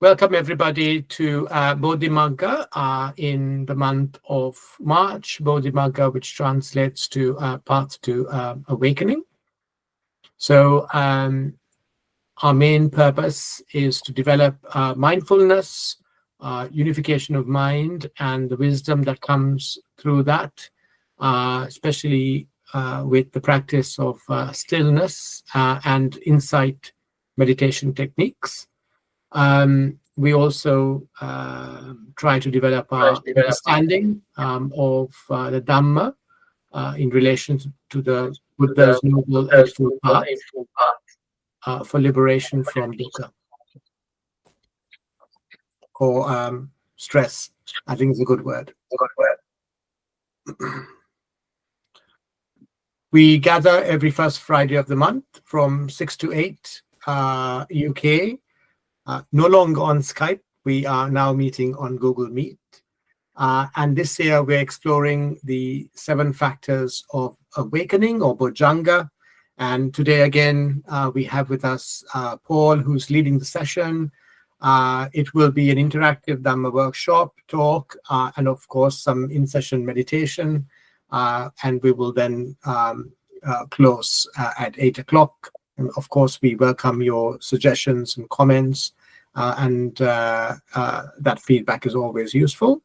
Welcome everybody to BODHI MAGGA in the month of March. BODHI MAGGA, which translates to Path to Awakening. So our main purpose is to develop mindfulness, unification of mind, and the wisdom that comes through that, especially with the practice of stillness and insight meditation techniques. We also try to develop our understanding of the Dhamma in relation to the Buddha's Noble Eightfold Path for liberation from dukkha or stress. I think it's a good word. We gather every first Friday of the month from 6 to 8 UK. No longer on Skype. We are now meeting on Google Meet. And this year we're exploring the 7 factors of awakening or Bojjhanga. And today again, we have with us Paul, who's leading the session. It will be an interactive Dhamma workshop, talk, and of course some in-session meditation. And we will then close at 8 o'clock. And of course, we welcome your suggestions and comments, and that feedback is always useful.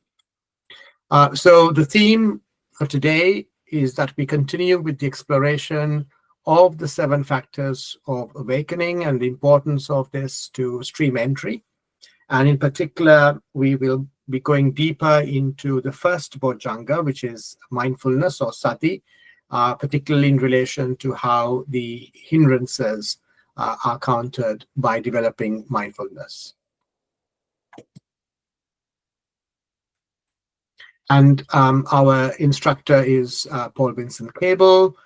So the theme for today is that we continue with the exploration of the 7 factors of awakening and the importance of this to stream entry. And in particular, we will be going deeper into the first Bojjhanga, which is mindfulness or Sati, particularly in relation to how the hindrances are countered by developing mindfulness. And our instructor is Paul Vincent Cable,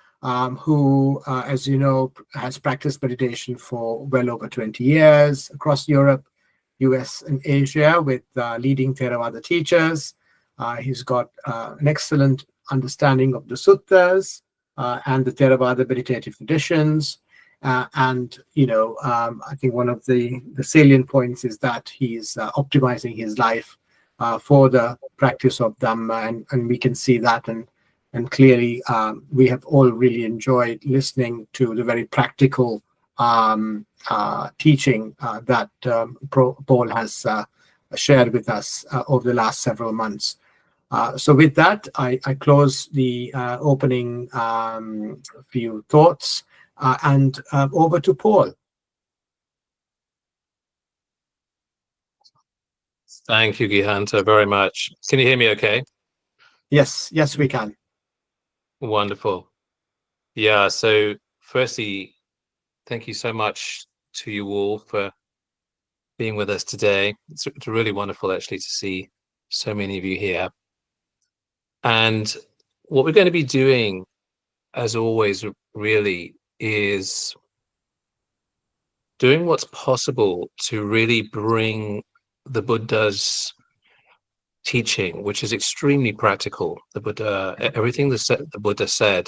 who, as you know, has practiced meditation for well over 20 years across Europe, US, and Asia with leading Theravada teachers. He's got an excellent understanding of the suttas and the Theravada meditative traditions. And, you know, I think one of the salient points is that he's optimizing his life for the practice of Dhamma. And we can see that. And clearly, we have all really enjoyed listening to the very practical teaching that Paul has shared with us over the last several months. So with that, I close the opening few thoughts and over to Paul. Thank you, Gihanta, very much. Can you hear me okay? Yes, we can. Wonderful. Yeah, so firstly, thank you so much to you all for being with us today. It's really wonderful, actually, to see so many of you here. And what we're going to be doing, as always, really is doing what's possible to really bring the Buddha's teaching, which is extremely practical. The Buddha, everything the Buddha said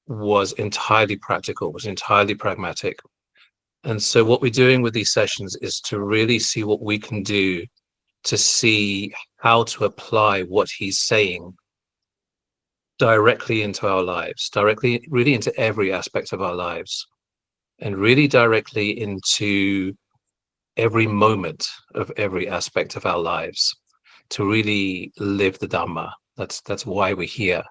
was entirely practical, was entirely pragmatic. And so what we're doing with these sessions is to really see what we can do to see how to apply what he's saying directly into our lives, directly, really into every aspect of our lives, and really directly into every moment of every aspect of our lives, to really live the Dhamma. That's why we're here.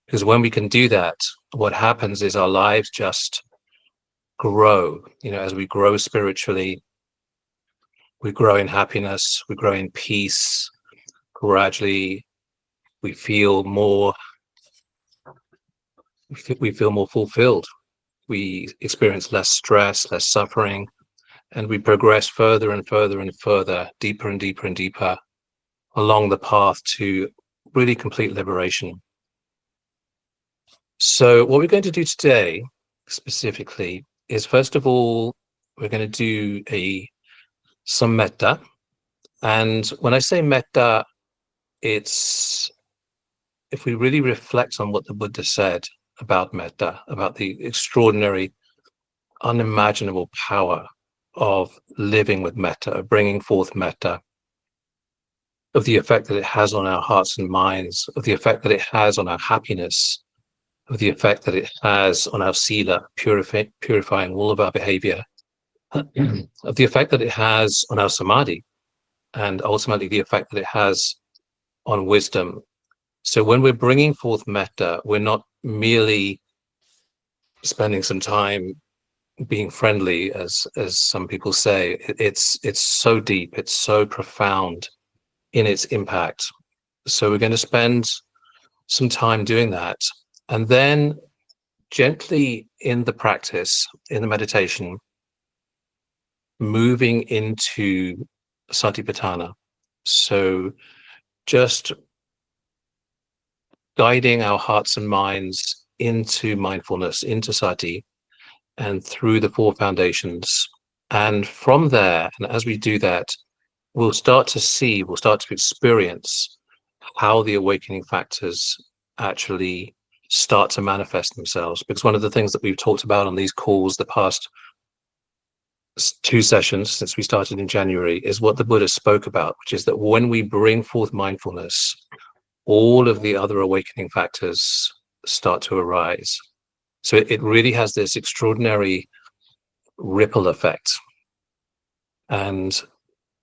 Because when we can do that, what happens is our lives just grow. You know, as we grow spiritually, we grow in happiness, we grow in peace. Gradually, we feel more fulfilled. We experience less stress, less suffering, and we progress further and further and further, deeper and deeper and deeper along the path to really complete liberation. So what we're going to do today specifically is, first of all, we're going to do some metta. And when I say metta, it's, if we really reflect on what the Buddha said about metta, about the extraordinary, unimaginable power of living with metta, of bringing forth metta, of the effect that it has on our hearts and minds, of the effect that it has on our happiness, of the effect that it has on our sila, purifying all of our behavior, of the effect that it has on our samadhi, and ultimately the effect that it has on wisdom. So when we're bringing forth metta, we're not merely spending some time being friendly, as some people say. It's so deep, it's so profound in its impact. So we're going to spend some time doing that, and then gently in the practice, in the meditation, moving into satipatthana. So just guiding our hearts and minds into mindfulness, into sati, and through the four foundations. And from there, and as we do that, we'll start to experience how the awakening factors actually start to manifest themselves. Because one of the things that we've talked about on these calls the past 2 sessions since we started in January is what the Buddha spoke about, which is that when we bring forth mindfulness, all of the other awakening factors start to arise. So it really has this extraordinary ripple effect. And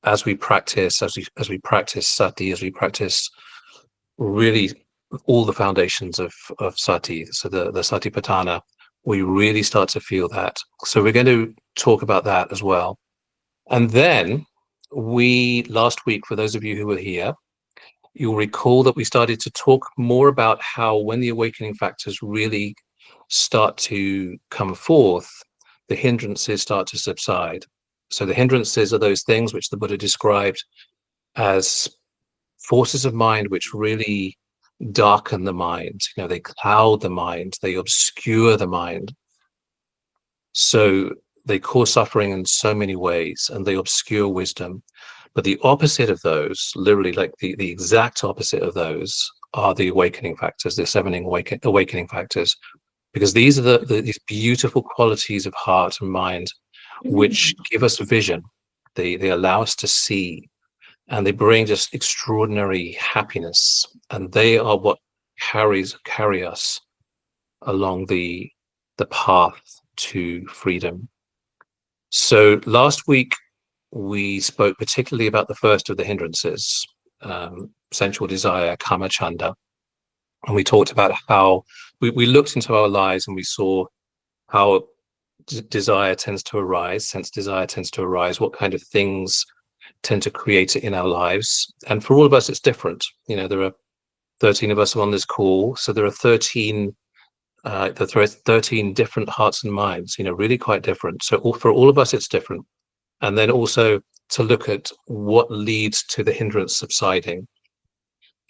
as we practice, as we practice sati, as we practice really all the foundations of sati, so the satipatthana, we really start to feel that. So we're going to talk about that as well. And then last week, for those of you who were here, you'll recall that we started to talk more about how when the awakening factors really start to come forth, the hindrances start to subside. So the hindrances are those things which the Buddha described as forces of mind which really darken the mind. They cloud the mind, they obscure the mind. So they cause suffering in so many ways, and they obscure wisdom. But the opposite of those, literally like the exact opposite of those, are the awakening factors, the 7 awakening factors, because these are these beautiful qualities of heart and mind which give us vision. They allow us to see, and they bring just extraordinary happiness, and they are what carry us along the path to freedom. So last week we spoke particularly about the first of the hindrances, sensual desire, kama chanda, and we talked about how we looked into our lives and we saw how desire tends to arise, sense desire tends to arise, what kind of things tend to create it in our lives. And for all of us, it's different. There are 13 of us on this call, so there are 13 different hearts and minds, really quite different. So for all of us, it's different. And then also to look at what leads to the hindrance subsiding.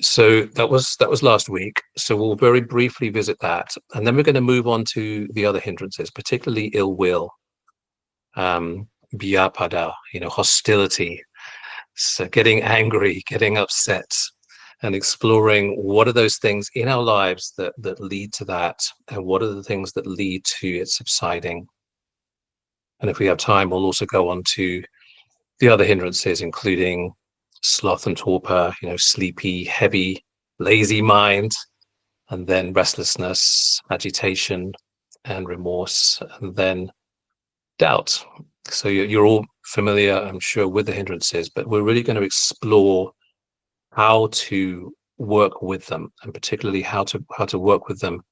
So that was last week. So we'll very briefly visit that, and then we're going to move on to the other hindrances, particularly ill will, vyapada, hostility. So getting angry, getting upset, and exploring what are those things in our lives that lead to that, and what are the things that lead to it subsiding. And if we have time, we'll also go on to the other hindrances, including sloth and torpor, sleepy, heavy, lazy mind, and then restlessness, agitation, and remorse, and then doubt. So you're all familiar, I'm sure, with the hindrances, but we're really going to explore how to work with them, and particularly how to work with them,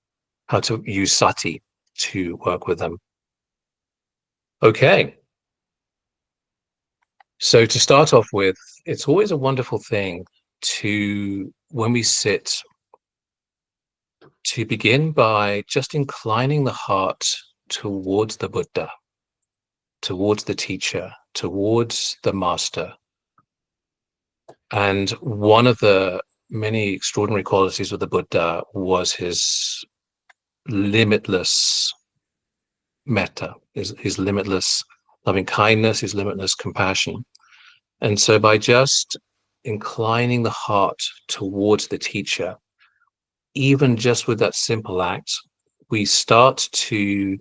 how to use sati to work with them. Okay. So to start off with, it's always a wonderful thing when we sit, to begin by just inclining the heart towards the Buddha, towards the teacher, towards the master. And one of the many extraordinary qualities of the Buddha was his limitless metta, his limitless loving kindness, his limitless compassion. And so by just inclining the heart towards the teacher, even just with that simple act, we start to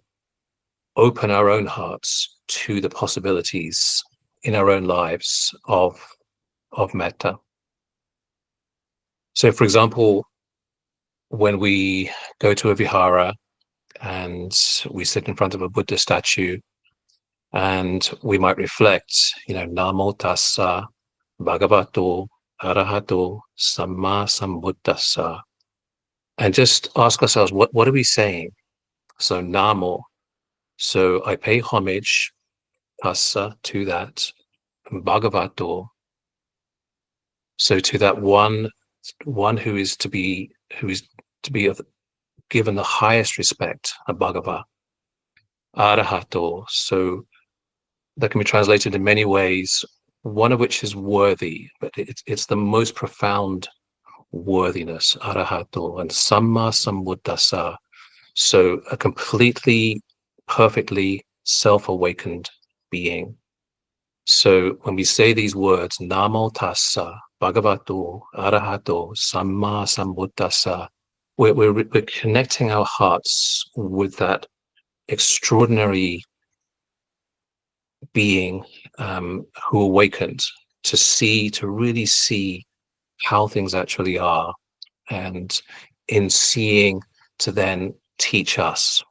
open our own hearts to the possibilities in our own lives of metta. So, for example, when we go to a vihara and we sit in front of a Buddha statue, and we might reflect, Namo tassa bhagavato arahato samma sambuddhassa, and just ask ourselves, what are we saying? So Namo, so I pay homage, tassa, to that, bhagavato, so to that one who is to be given the highest respect, a bhagava, arahato, so that can be translated in many ways, one of which is worthy, but it's the most profound worthiness, arahato, and samma sambuddhassa, so a completely, perfectly self-awakened being. So when we say these words, Namo tassa bhagavato arahato samma sambuddhassa, we're connecting our hearts with that extraordinary being who awakened to really see how things actually are, and in seeing, to then teach us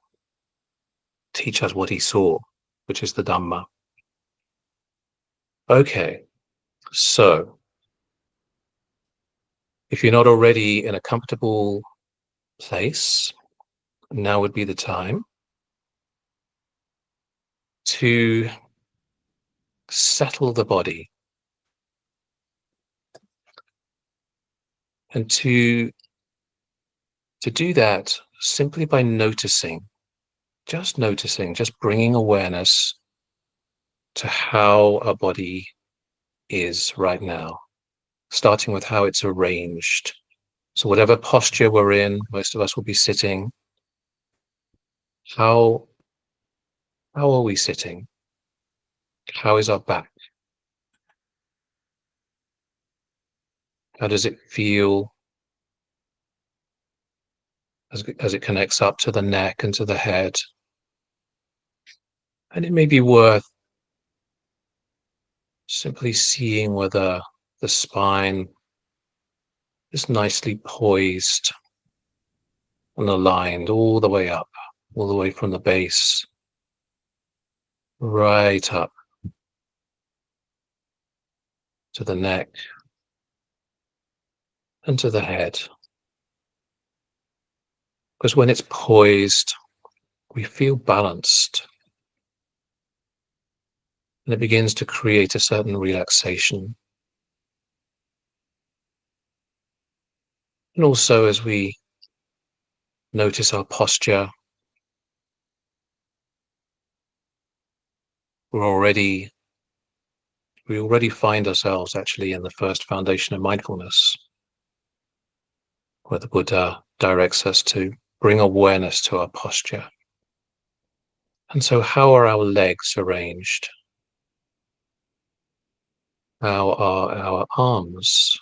what he saw, which is the Dhamma. Okay, so if you're not already in a comfortable place, now would be the time to settle the body, and to do that simply by just bringing awareness to how our body is right now, starting with how it's arranged. So whatever posture we're in, most of us will be sitting. How are we sitting? How is our back? How does it feel as it connects up to the neck and to the head? And it may be worth simply seeing whether the spine is nicely poised and aligned all the way up, all the way from the base, right up to the neck and to the head. Because when it's poised, we feel balanced, and it begins to create a certain relaxation. And also, as we notice our posture, we already find ourselves actually in the first foundation of mindfulness, where the Buddha directs us to bring awareness to our posture. And so, how are our legs arranged? How are our arms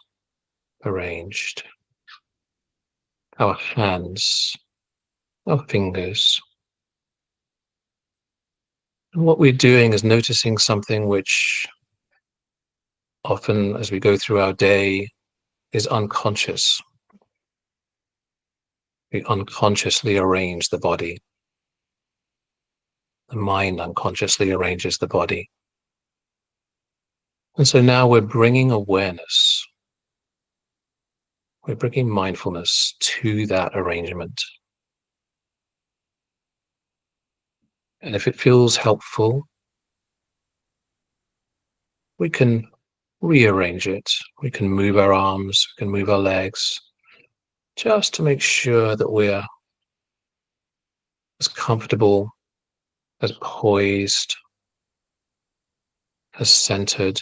arranged? Our hands, our fingers. And what we're doing is noticing something which often, as we go through our day, is unconscious. We unconsciously arrange the body. The mind unconsciously arranges the body. And so now we're bringing awareness, we're bringing mindfulness to that arrangement. And if it feels helpful, we can rearrange it. We can move our arms, we can move our legs, just to make sure that we're as comfortable, as poised, as centered,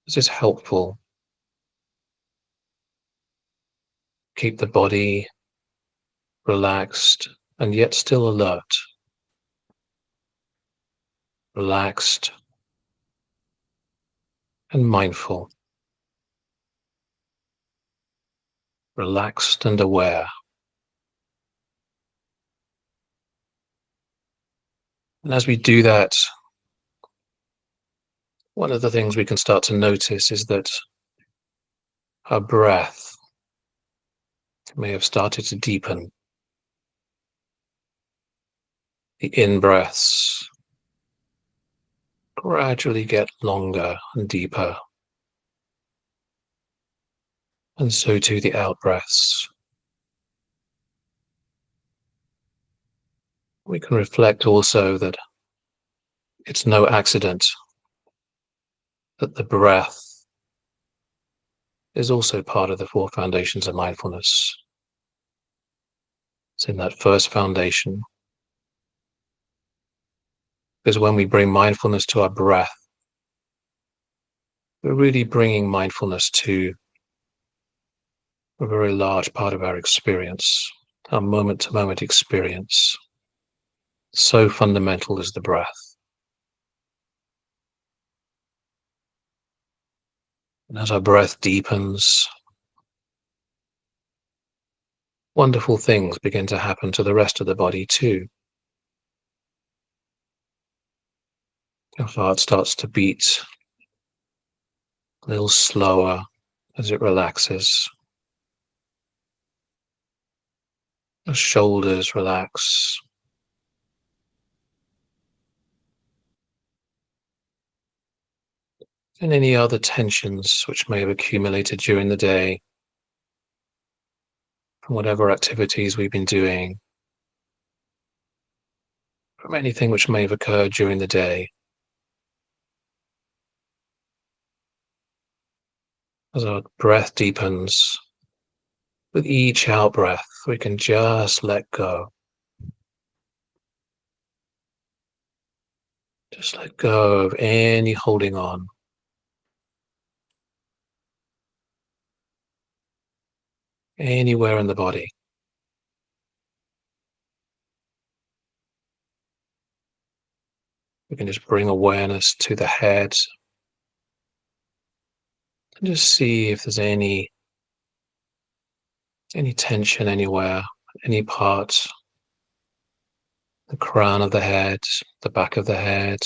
as is helpful. Keep the body relaxed and yet still alert. Relaxed and mindful. Relaxed and aware. And as we do that, one of the things we can start to notice is that our breath may have started to deepen. The in-breaths gradually get longer and deeper, and so too the out-breaths. We can reflect also that it's no accident that the breath is also part of the 4 foundations of mindfulness. It's in that first foundation. Because when we bring mindfulness to our breath, we're really bringing mindfulness to a very large part of our experience, our moment-to-moment experience. So fundamental is the breath. And as our breath deepens, wonderful things begin to happen to the rest of the body too. Your heart starts to beat a little slower as it relaxes. Your shoulders relax. And any other tensions which may have accumulated during the day from whatever activities we've been doing, from anything which may have occurred during the day. As our breath deepens, with each out breath, we can just let go. Just let go of any holding on. Anywhere in the body. We can just bring awareness to the head and just see if there's any tension anywhere, any part, the crown of the head, the back of the head,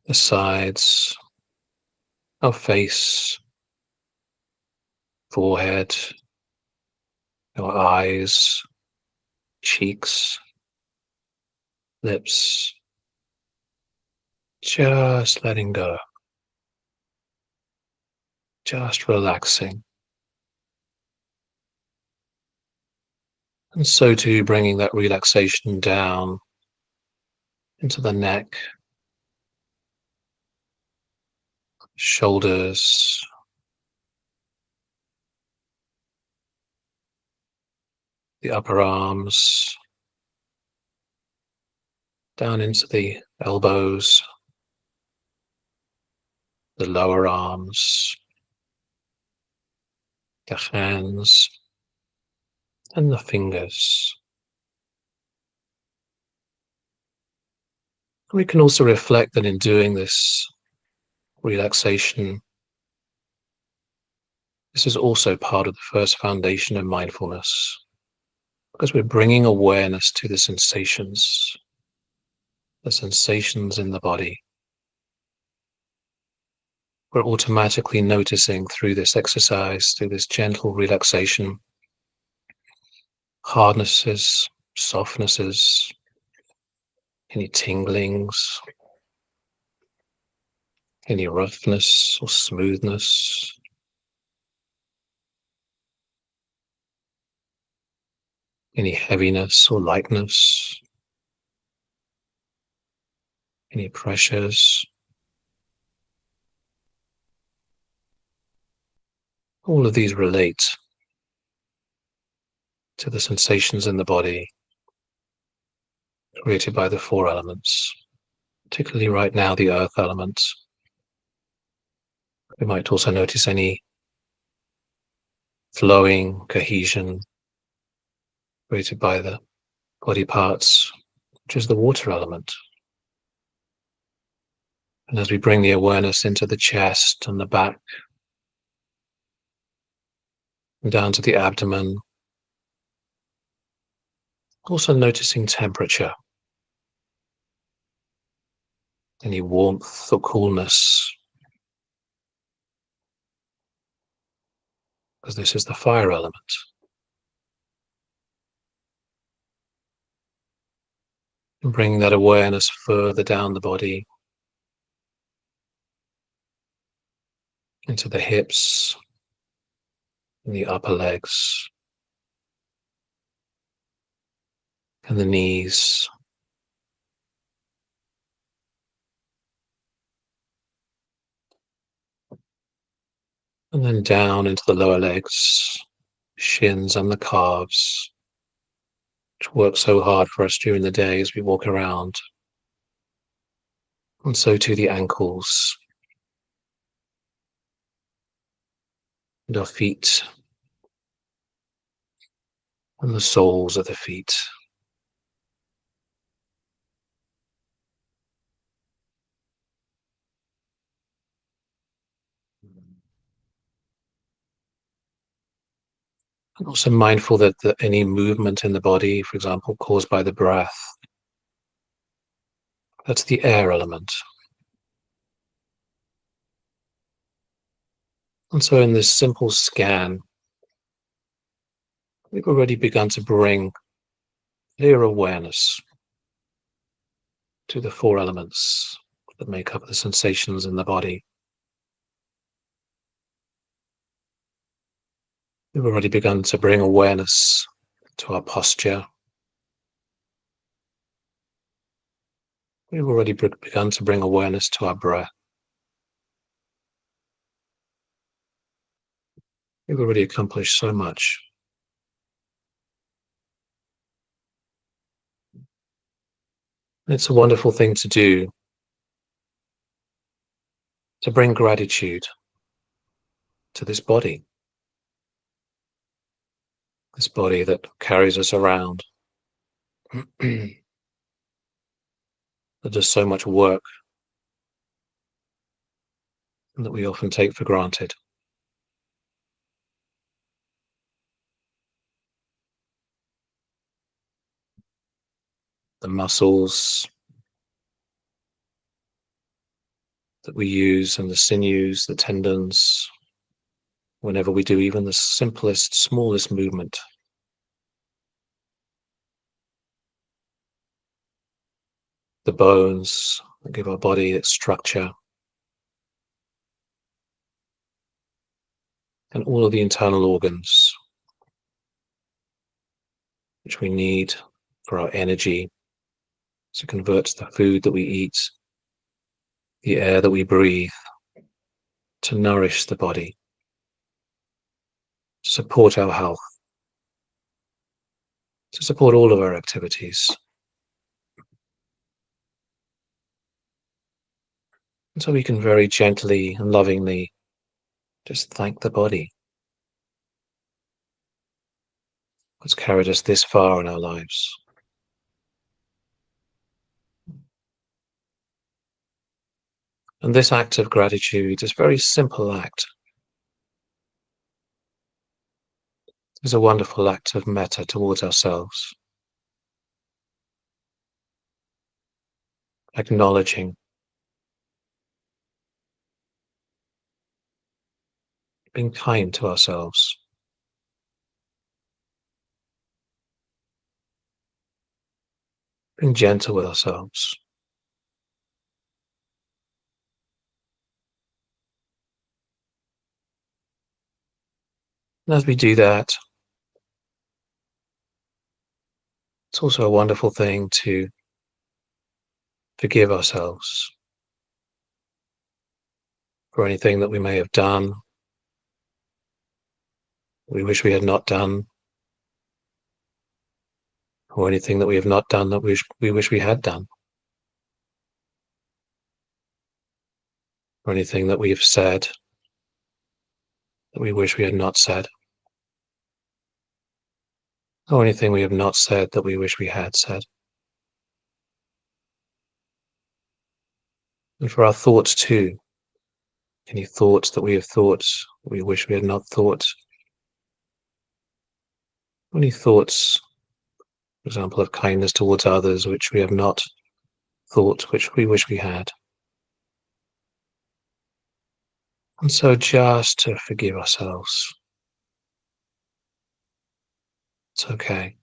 the sides, our face, forehead, our eyes, cheeks, lips. Just letting go. Just relaxing. And so too, bringing that relaxation down into the neck, shoulders, the upper arms, down into the elbows, the lower arms, the hands, and the fingers. We can also reflect that in doing this relaxation, this is also part of the first foundation of mindfulness, because we're bringing awareness to the sensations in the body. We're automatically noticing through this exercise, through this gentle relaxation, hardnesses, softnesses, any tinglings, any roughness or smoothness. Any heaviness or lightness, any pressures. All of these relate to the sensations in the body created by the 4 elements, particularly right now the earth element. We might also notice any flowing cohesion created by the body parts, which is the water element. And as we bring the awareness into the chest and the back, and down to the abdomen, also noticing temperature. any warmth or coolness, because this is the fire element. And bring that awareness further down the body, into the hips and the upper legs and the knees. And then down into the lower legs, shins and the calves, which work so hard for us during the day as we walk around. And so too the ankles and our feet and the soles of the feet. And also mindful that any movement in the body, for example, caused by the breath, that's the air element. And so in this simple scan, we've already begun to bring clear awareness to the four elements that make up the sensations in the body. We've already begun to bring awareness to our posture. We've already begun to bring awareness to our breath. We've already accomplished so much. And it's a wonderful thing to do, to bring gratitude to this body that carries us around, that does so much work and that we often take for granted. The muscles that we use and the sinews, the tendons, whenever we do even the simplest, smallest movement. The bones that give our body its structure. And all of the internal organs which we need for our energy to convert the food that we eat, the air that we breathe, to nourish the body, to support our health, to support all of our activities. And so we can very gently and lovingly just thank the body that's carried us this far in our lives. And this act of gratitude, this very simple act, is a wonderful act of metta towards ourselves. Acknowledging, being kind to ourselves. Being gentle with ourselves. And as we do that, it's also a wonderful thing to forgive ourselves for anything that we may have done, we wish we had not done, or anything that we have not done that we wish we had done, or anything that we have said that we wish we had not said, or anything we have not said that we wish we had said. And for our thoughts too, any thoughts that we have thought that we wish we had not thought, any thoughts, for example, of kindness towards others which we have not thought, which we wish we had. And so just to forgive ourselves. It's okay.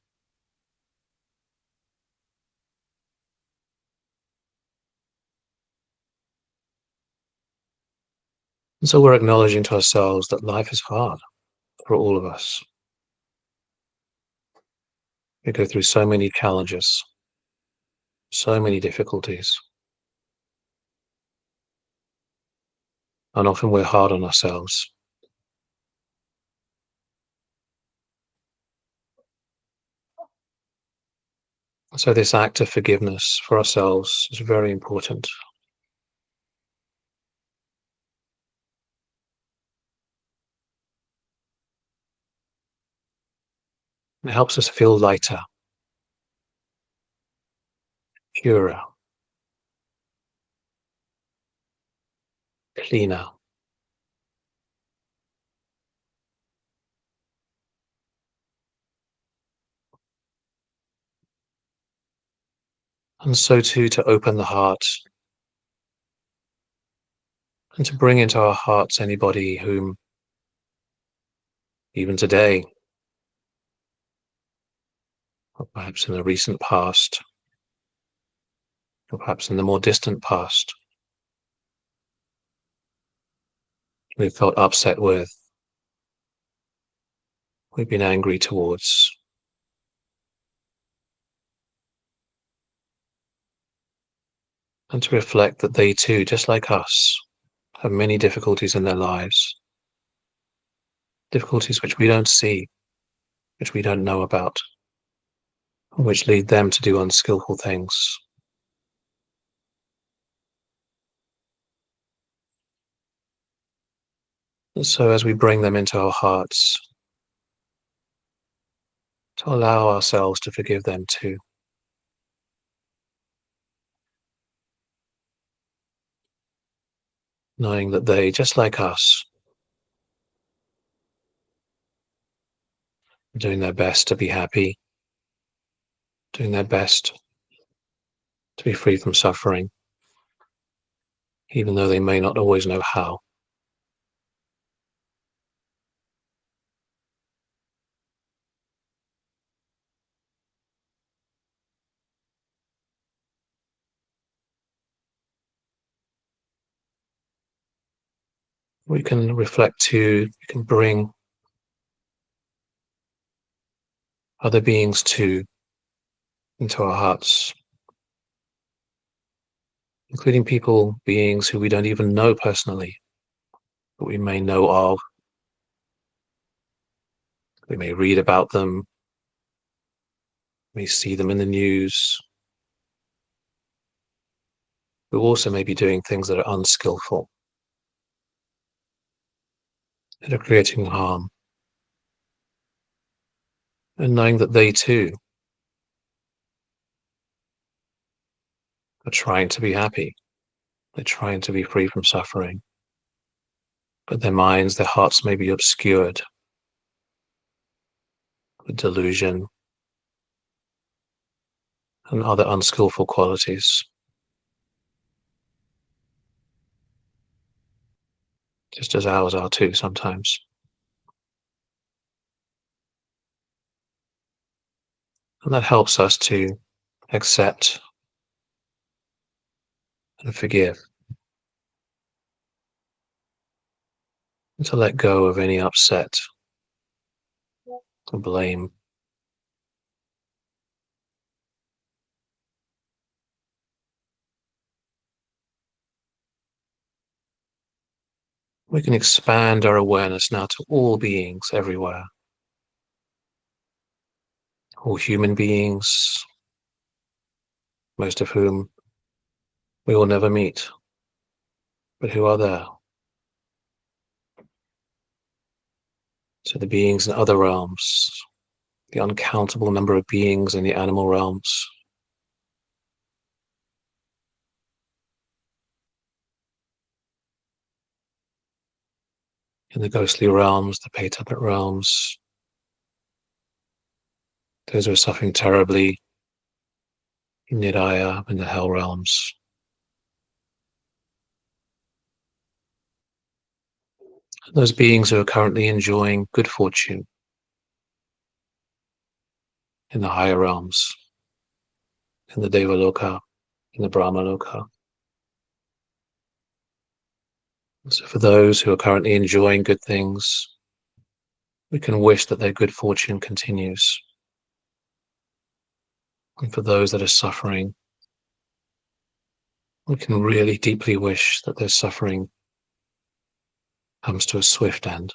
And so we're acknowledging to ourselves that life is hard for all of us. We go through so many challenges, so many difficulties. And often we're hard on ourselves. So this act of forgiveness for ourselves is very important. It helps us feel lighter, purer, cleaner. And so too, to open the heart and to bring into our hearts anybody whom, even today, or perhaps in the recent past, or perhaps in the more distant past, we've felt upset with, we've been angry towards. And to reflect that they too, just like us, have many difficulties in their lives, difficulties which we don't see, which we don't know about, and which lead them to do unskillful things. And so as we bring them into our hearts, to allow ourselves to forgive them too. Knowing that they, just like us, are doing their best to be happy, doing their best to be free from suffering, even though they may not always know how. We can reflect too, we can bring other beings too into our hearts, including people, beings who we don't even know personally, but we may know of. We may read about them, we may see them in the news. We also may be doing things that are unskillful, that are creating harm. And knowing that they too are trying to be happy, they're trying to be free from suffering, but their minds, their hearts may be obscured with delusion and other unskillful qualities, just as ours are too sometimes. And that helps us to accept and forgive, and to let go of any upset or blame. We can expand our awareness now to all beings everywhere, all human beings, most of whom we will never meet, but who are there. To the beings in other realms, the uncountable number of beings in the animal realms, in the ghostly realms, the Paytabit realms, those who are suffering terribly in Nidaya, in the hell realms. Those beings who are currently enjoying good fortune in the higher realms, in the Devaloka, in the Brahmaloka. So for those who are currently enjoying good things, we can wish that their good fortune continues. And for those that are suffering, we can really deeply wish that their suffering comes to a swift end.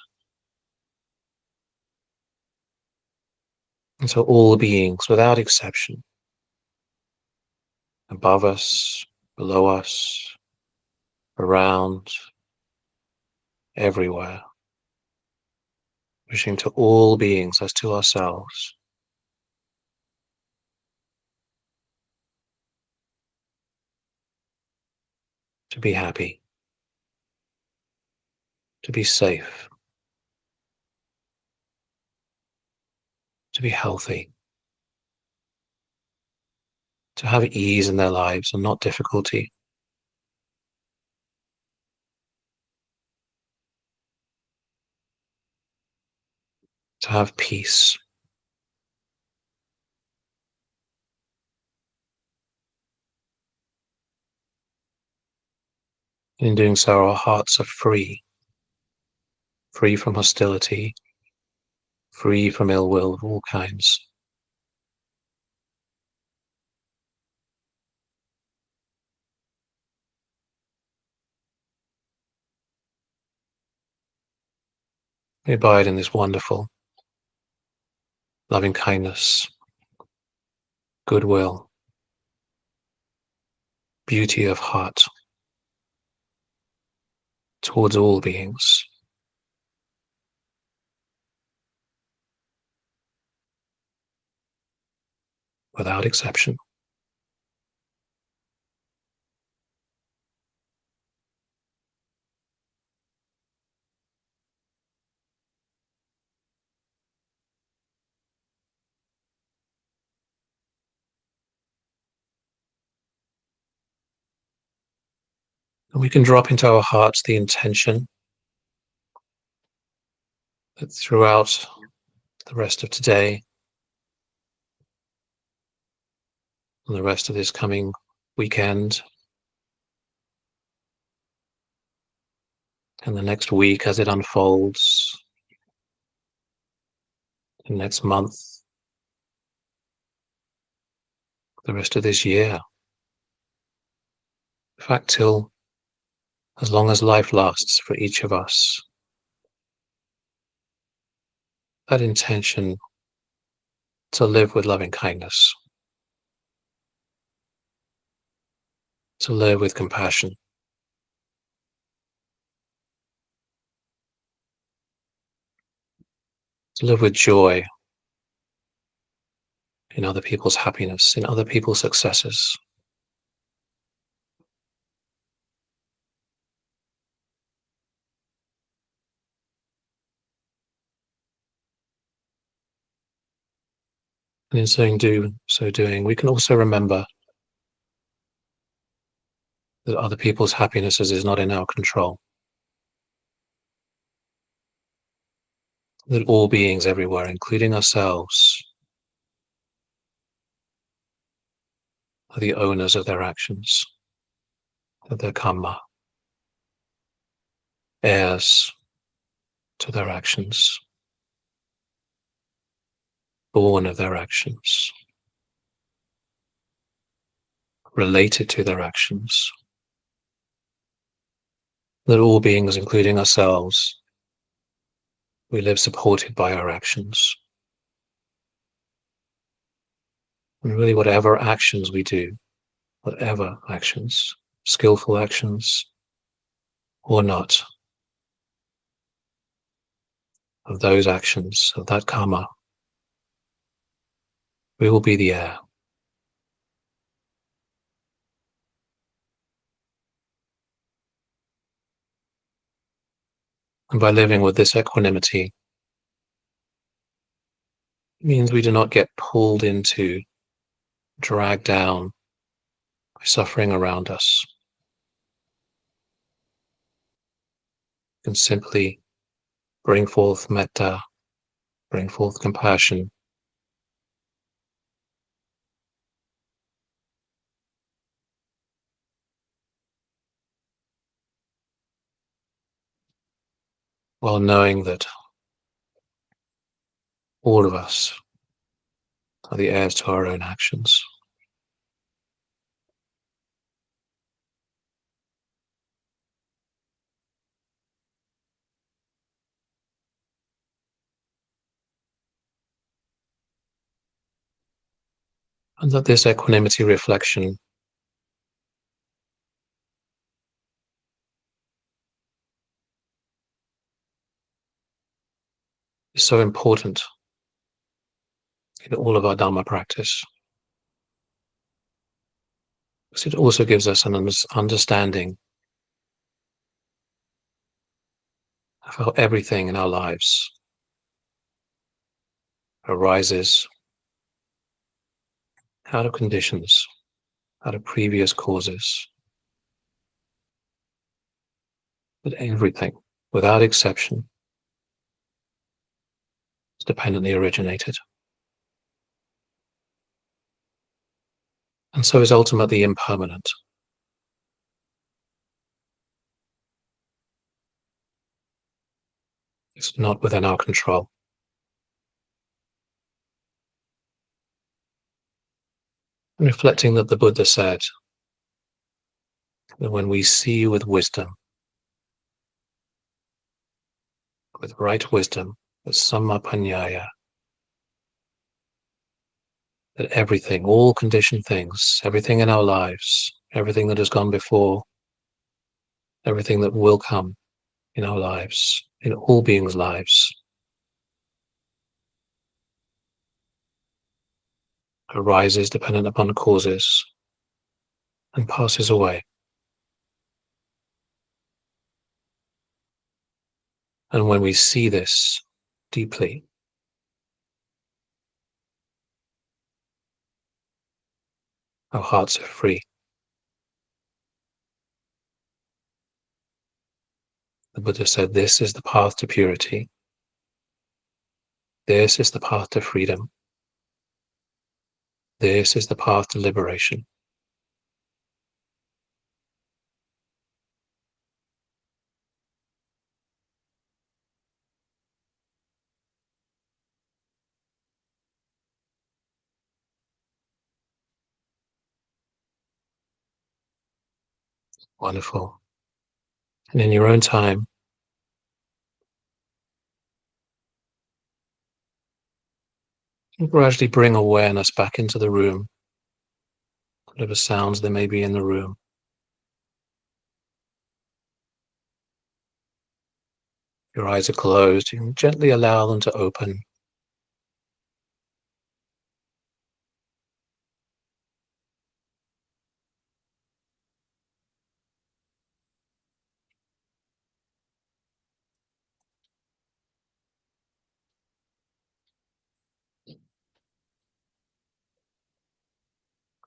And so all beings, without exception, above us, below us, around, everywhere, wishing to all beings as to ourselves to be happy, to be safe, to be healthy, to have ease in their lives and not difficulty, to have peace. In doing so, our hearts are free, free from hostility, free from ill will of all kinds. We abide in this wonderful loving kindness, goodwill, beauty of heart towards all beings, without exception. And we can drop into our hearts the intention that throughout the rest of today and the rest of this coming weekend and the next week as it unfolds, the next month, the rest of this year, in fact, till as long as life lasts for each of us, that intention to live with loving kindness, to live with compassion, to live with joy in other people's happiness, in other people's successes. And in so doing, we can also remember that other people's happiness is not in our control. That all beings everywhere, including ourselves, are the owners of their actions, of their karma, heirs to their actions, born of their actions, related to their actions. That all beings, including ourselves, we live supported by our actions. And really, whatever actions we do, whatever actions, skillful actions or not, of those actions, of that karma, we will be the heir. And by living with this equanimity, it means we do not get pulled into, dragged down by suffering around us. We can simply bring forth metta, bring forth compassion. While knowing that all of us are the heirs to our own actions. And that this equanimity reflection is so important in all of our Dhamma practice. Because it also gives us an understanding of how everything in our lives arises out of conditions, out of previous causes. But everything, without exception, is dependently originated. And so is ultimately impermanent. It's not within our control. And reflecting that the Buddha said that when we see with wisdom, with right wisdom, with sammappaññāya, that everything, all conditioned things, everything in our lives, everything that has gone before, everything that will come in our lives, in all beings' lives, arises dependent upon causes and passes away. And when we see this deeply, our hearts are free. The Buddha said, this is the path to purity. This is the path to freedom. This is the path to liberation. Wonderful. And in your own time, you gradually bring awareness back into the room, whatever sounds there may be in the room. Your eyes are closed. You can gently allow them to open.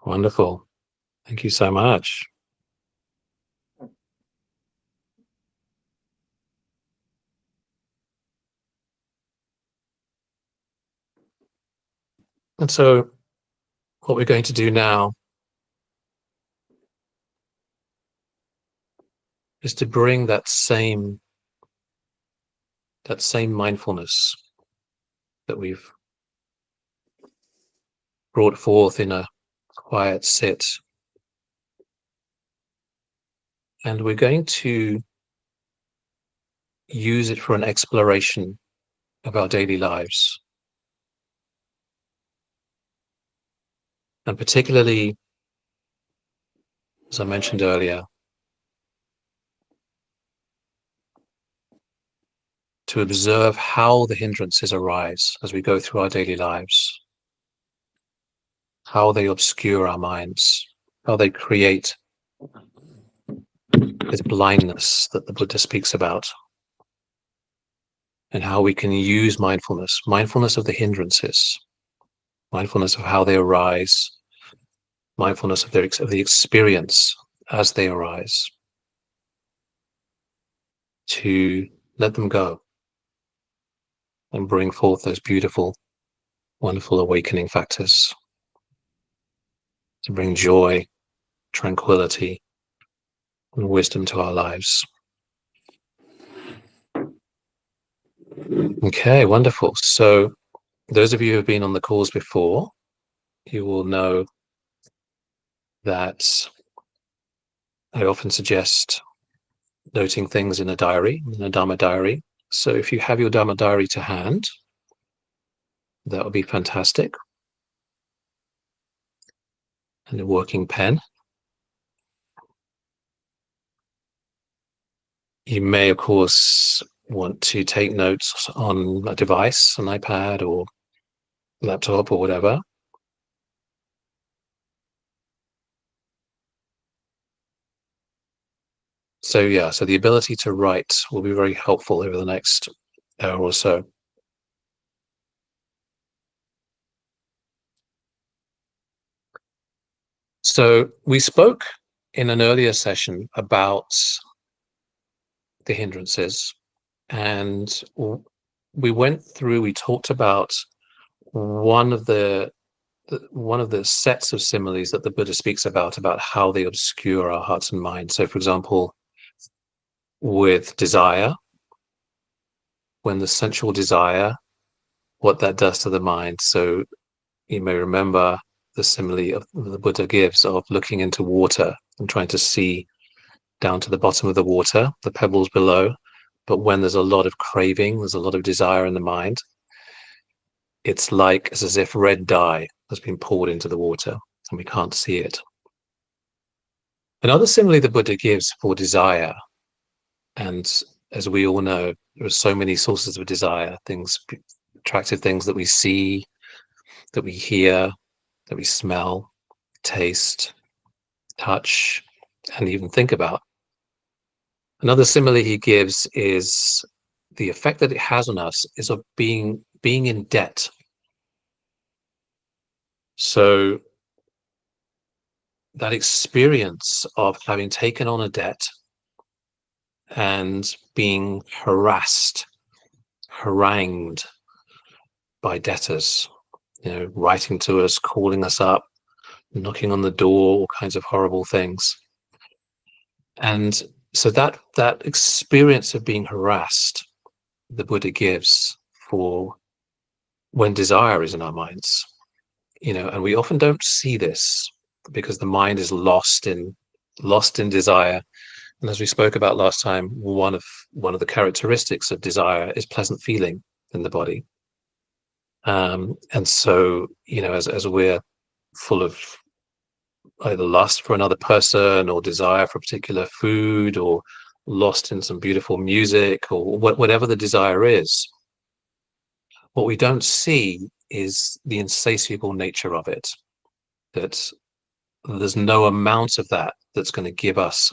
Wonderful. Thank you so much. And so what we're going to do now is to bring that same mindfulness that we've brought forth in a quiet sit. And we're going to use it for an exploration of our daily lives. And particularly, as I mentioned earlier, to observe how the hindrances arise as we go through our daily lives, how they obscure our minds, how they create this blindness that the Buddha speaks about, and how we can use mindfulness of the hindrances, mindfulness of how they arise, mindfulness of the experience as they arise, to let them go, and bring forth those beautiful, wonderful awakening factors to bring joy, tranquility, and wisdom to our lives. Okay, wonderful. So those of you who have been on the calls before, you will know that I often suggest noting things in a diary, in a Dhamma diary. So if you have your Dhamma diary to hand, that would be fantastic. And a working pen. You may, of course, want to take notes on a device, an iPad or laptop or whatever. So yeah, so the ability to write will be very helpful over the next hour or so. So we spoke in an earlier session about the hindrances, and we talked about one of the sets of similes that the Buddha speaks about how they obscure our hearts and minds. So for example, with desire, when the sensual desire, what that does to the mind. So you may remember the simile of the Buddha gives of looking into water and trying to see down to the bottom of the water, the pebbles below. But when there's a lot of craving, there's a lot of desire in the mind, it's as if red dye has been poured into the water and we can't see it. Another simile the Buddha gives for desire, and as we all know, there are so many sources of desire, attractive things that we see, that we hear, that we smell, taste, touch, and even think about. Another simile he gives is the effect that it has on us is of being in debt. So that experience of having taken on a debt and being harassed, harangued by debtors, writing to us, calling us up, knocking on the door, all kinds of horrible things. And so that experience of being harassed, the Buddha gives for when desire is in our minds, and we often don't see this because the mind is lost in desire. And as we spoke about last time, one of the characteristics of desire is pleasant feeling in the body. And so, as we're full of either lust for another person or desire for a particular food or lost in some beautiful music or whatever the desire is, what we don't see is the insatiable nature of it, that there's no amount of that that's going to give us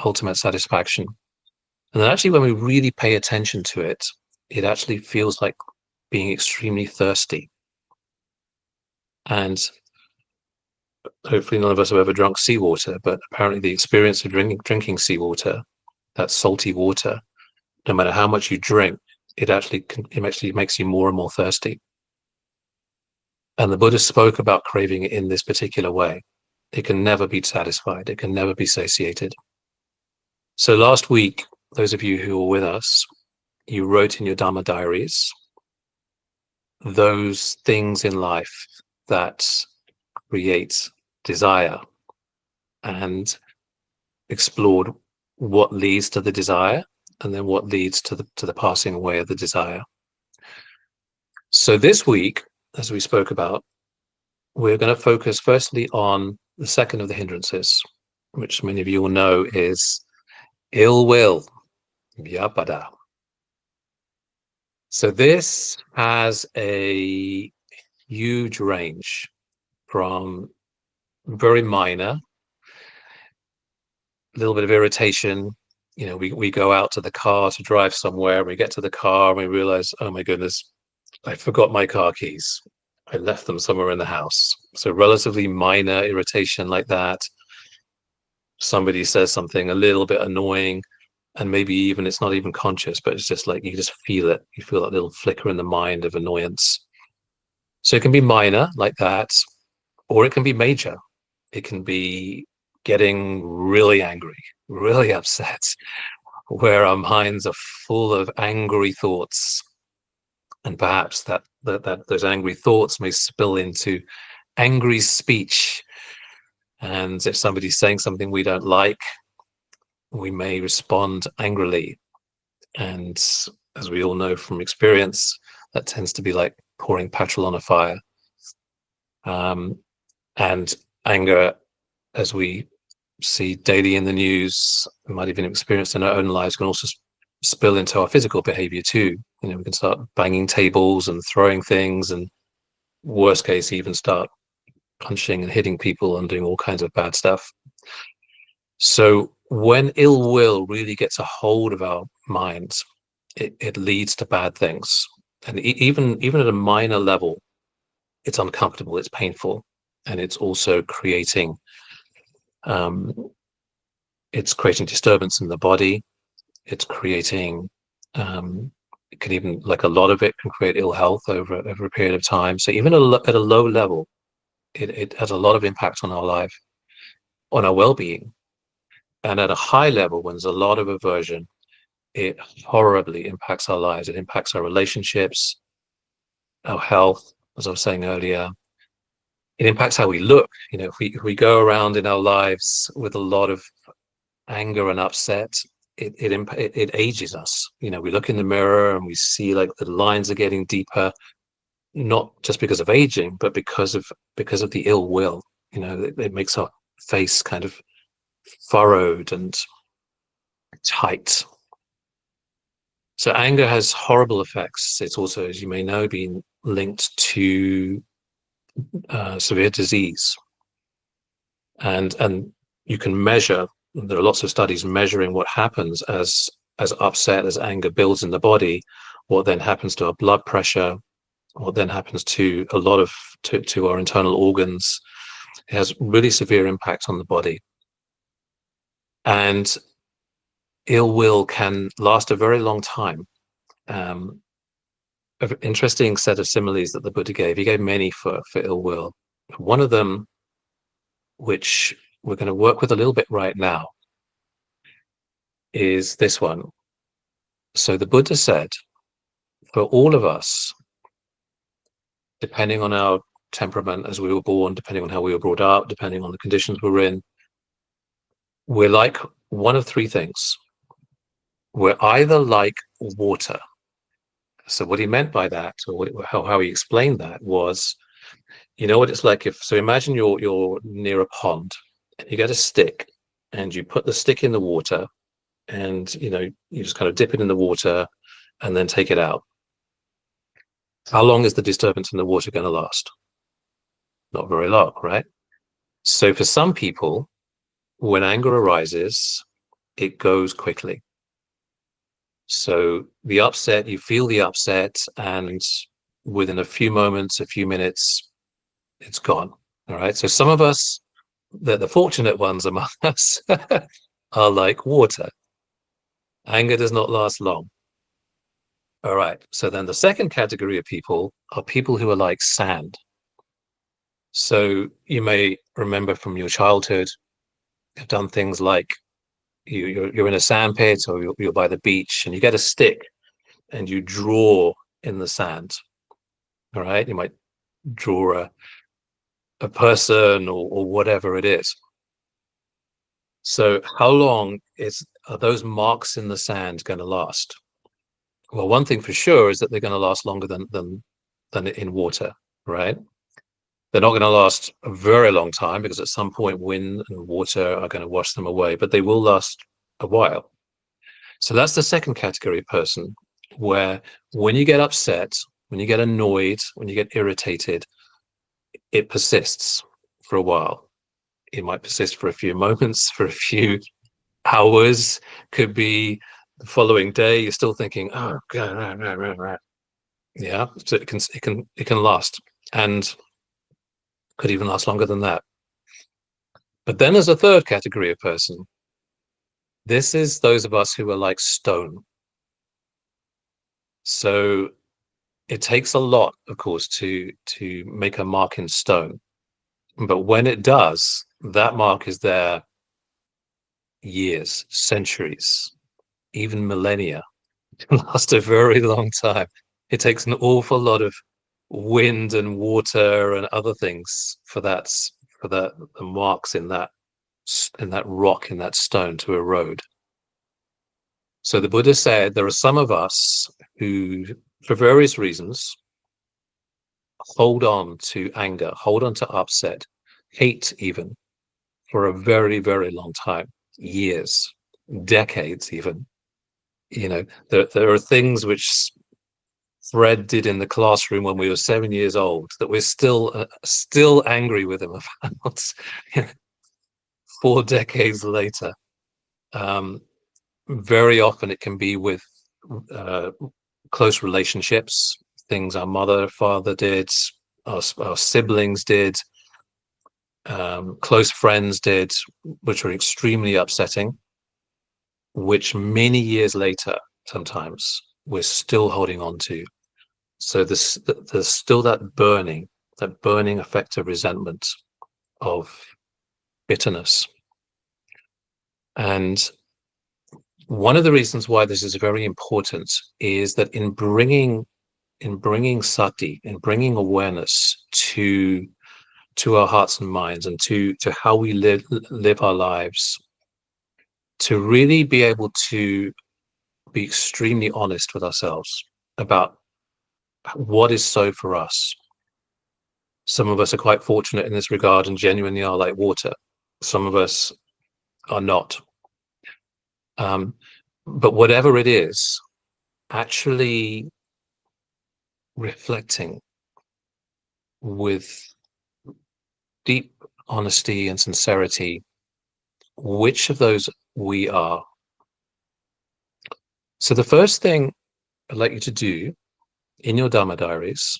ultimate satisfaction. And then actually when we really pay attention to it, it actually feels like being extremely thirsty. And hopefully none of us have ever drunk seawater, but apparently the experience of drinking seawater, that salty water, no matter how much you drink, it actually makes you more and more thirsty. And the Buddha spoke about craving it in this particular way. It can never be satisfied. It can never be satiated. So last week, those of you who were with us, you wrote in your Dhamma diaries those things in life that create desire and explored what leads to the desire and then what leads to the passing away of the desire. So this week, as we spoke about, we're going to focus firstly on the second of the hindrances, which many of you will know is ill will, vyapada. So this has a huge range from very minor, a little bit of irritation. We go out to the car to drive somewhere, we get to the car and we realize, oh my goodness, I forgot my car keys. I left them somewhere in the house. So relatively minor irritation like that. Somebody says something a little bit annoying, and maybe even it's not even conscious, but it's just like you just feel it. You feel that little flicker in the mind of annoyance. So it can be minor like that, or it can be major. It can be getting really angry, really upset, where our minds are full of angry thoughts, and perhaps that those angry thoughts may spill into angry speech. And if somebody's saying something we don't like, we may respond angrily. And as we all know from experience, that tends to be like pouring petrol on a fire. And anger, as we see daily in the news, we might even experience in our own lives, can also spill into our physical behavior too. You know, we can start banging tables and throwing things, and worst case, even start punching and hitting people and doing all kinds of bad stuff. So when ill will really gets a hold of our minds, it leads to bad things. And even at a minor level, it's uncomfortable, it's painful, and it's also creating disturbance in the body. It's creating it can even, like a lot of it can create ill health over a period of time. So even at a low level, it has a lot of impact on our life, on our well-being. And at a high level, when there's a lot of aversion, it horribly impacts our lives. It impacts our relationships, our health, as I was saying earlier. It impacts how we look. You know, if we go around in our lives with a lot of anger and upset, it ages us. You know, we look in the mirror and we see like the lines are getting deeper, not just because of aging, but because of the ill will. You know, it makes our face kind of furrowed and tight. So anger has horrible effects. It's also, as you may know, been linked to severe disease, and you can measure. There are lots of studies measuring what happens as upset, as anger builds in the body, what then happens to our blood pressure, what then happens to a lot of to our internal organs. It has really severe impact on the body. And ill will can last a very long time. An interesting set of similes that the Buddha gave. He gave many for ill will. One of them, which we're going to work with a little bit right now, is this one. So the Buddha said, for all of us, depending on our temperament as we were born, depending on how we were brought up, depending on the conditions we're in, we're like one of three things. We're either like water. So what he meant by that, or how he explained that, was, you know what it's like if, so imagine you're near a pond and you get a stick and you put the stick in the water, and you know, you just kind of dip it in the water and then take it out. How long is the disturbance in the water going to last? Not very long, right? So for some people, when anger arises, it goes quickly. So the upset, you feel the upset, and within a few moments, a few minutes, it's gone. All right. So some of us, the fortunate ones among us, are like water. Anger does not last long. All right. So then the second category of people are people who are like sand. So you may remember from your childhood, you've done things like you're in a sand pit, or you're by the beach, and you get a stick and you draw in the sand. All right. You might draw a person or whatever it is. So how long are those marks in the sand going to last? Well, one thing for sure is that they're going to last longer than in water, right? They're not going to last a very long time, because at some point wind and water are going to wash them away, but they will last a while. So that's the second category of person, where when you get upset, when you get annoyed, when you get irritated, it persists for a while. It might persist for a few moments, for a few hours, could be the following day. You're still thinking, oh God, yeah. So it can last, and could even last longer than that. But then there's a third category of person, This is those of us who are like stone. So it takes a lot, of course, to make a mark in stone. But when it does, that mark is there years, centuries, even millennia. It can last a very long time. It takes an awful lot of wind and water and other things for the marks in that rock, in that stone, to erode. So the Buddha said there are some of us who, for various reasons, hold on to anger, hold on to upset, hate even, for a very, very long time, years, decades even. You know, there are things which Fred did in the classroom when we were 7 years old that we're still angry with him about 4 decades later. Very often it can be with close relationships, things our mother, father did, our siblings did, close friends did, which were extremely upsetting, which many years later, sometimes, we're still holding on to. So there's still that burning effect of resentment, of bitterness. And one of the reasons why this is very important is that in bringing sati, in bringing awareness to our hearts and minds, and to how we live our lives, to really be able to be extremely honest with ourselves about what is so for us. Some of us are quite fortunate in this regard and genuinely are like water. Some of us are not. But whatever it is, actually reflecting with deep honesty and sincerity which of those we are. So the first thing I'd like you to do in your Dhamma diaries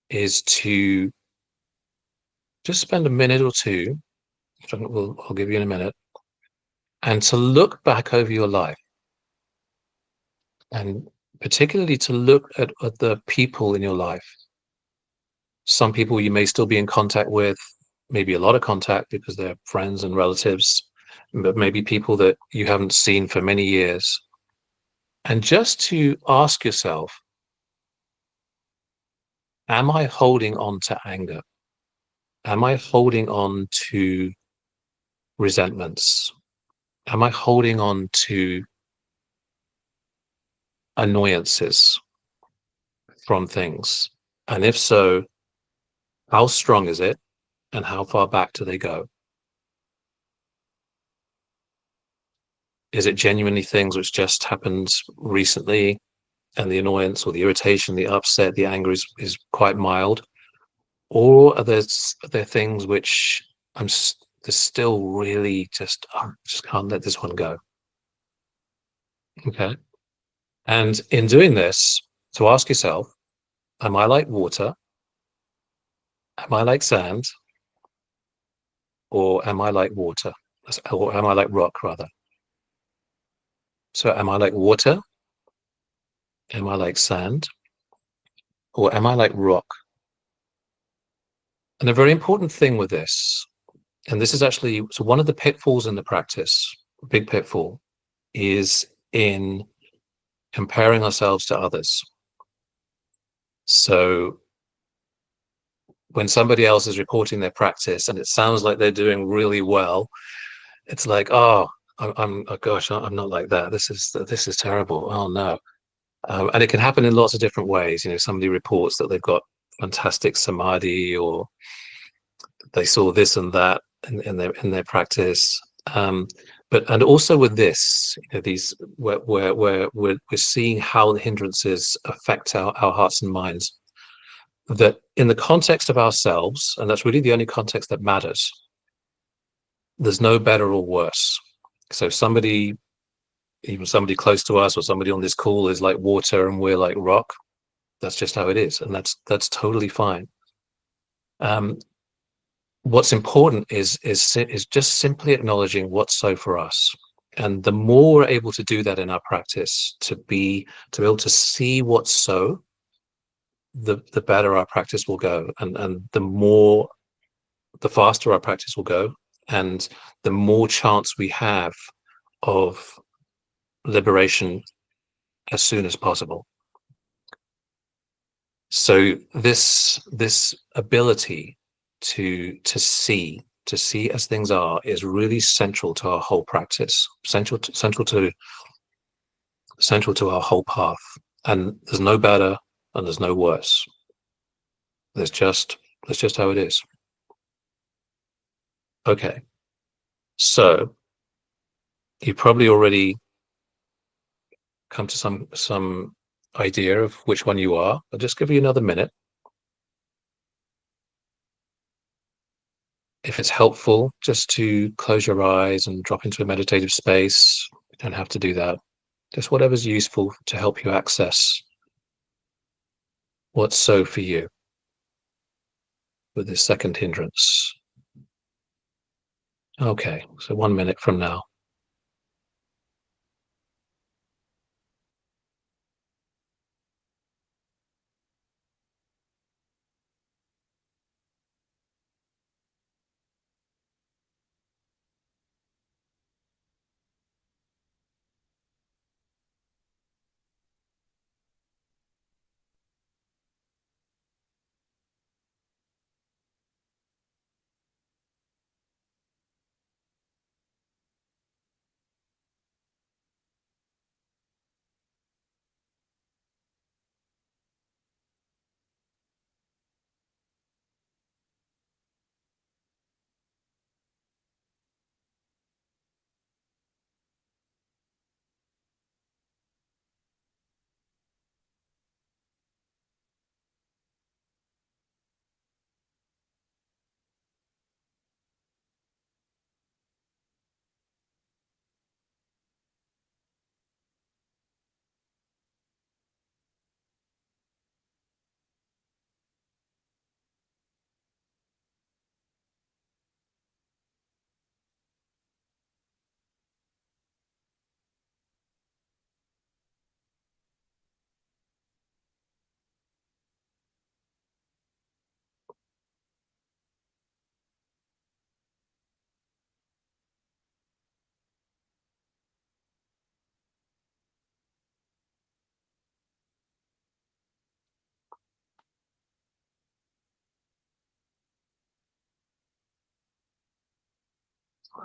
is to just spend a minute or two, I'll give you in a minute, and to look back over your life, and particularly to look at the people in your life. Some people you may still be in contact with, maybe a lot of contact because they're friends and relatives, but maybe people that you haven't seen for many years. And just to ask yourself, am I holding on to anger? Am I holding on to resentments? Am I holding on to annoyances from things? And if so, how strong is it? And how far back do they go? Is it genuinely things which just happened recently, and the annoyance or the irritation, the upset, the anger is quite mild? Or are there things which there's still really I just can't let this one go? Okay. And in doing this, to ask yourself, am I like water? Am I like sand? Or am I like water? Or am I like rock, rather? So am I like water? Am I like sand? Or am I like rock? And a very important thing with this, and this is actually, so one of the pitfalls in the practice, big pitfall, is in comparing ourselves to others. So when somebody else is reporting their practice and it sounds like they're doing really well, it's like, oh, oh gosh, I'm not like that. This is terrible. Oh no. And it can happen in lots of different ways. You know, somebody reports that they've got fantastic samadhi, or they saw this and that in their practice. And also with this, you know, these where we're seeing how the hindrances affect our hearts and minds. That in the context of ourselves, and that's really the only context that matters, there's no better or worse. So even somebody close to us or somebody on this call is like water and we're like rock. That's just how it is, and that's totally fine. what's important is just simply acknowledging what's so for us. And the more we're able to do that in our practice, to be able to see what's so, the better our practice will go, and the faster our practice will go, and the more chance we have of liberation as soon as possible. So this ability to see as things are is really central to our whole practice, central to our whole path. And there's no better and there's no worse. That's just how it is. Okay. So you probably already come to some idea of which one you are. I'll just give you another minute. If it's helpful, just to close your eyes and drop into a meditative space. You don't have to do that. Just whatever's useful to help you access what's so for you with this second hindrance. Okay, so 1 minute from now.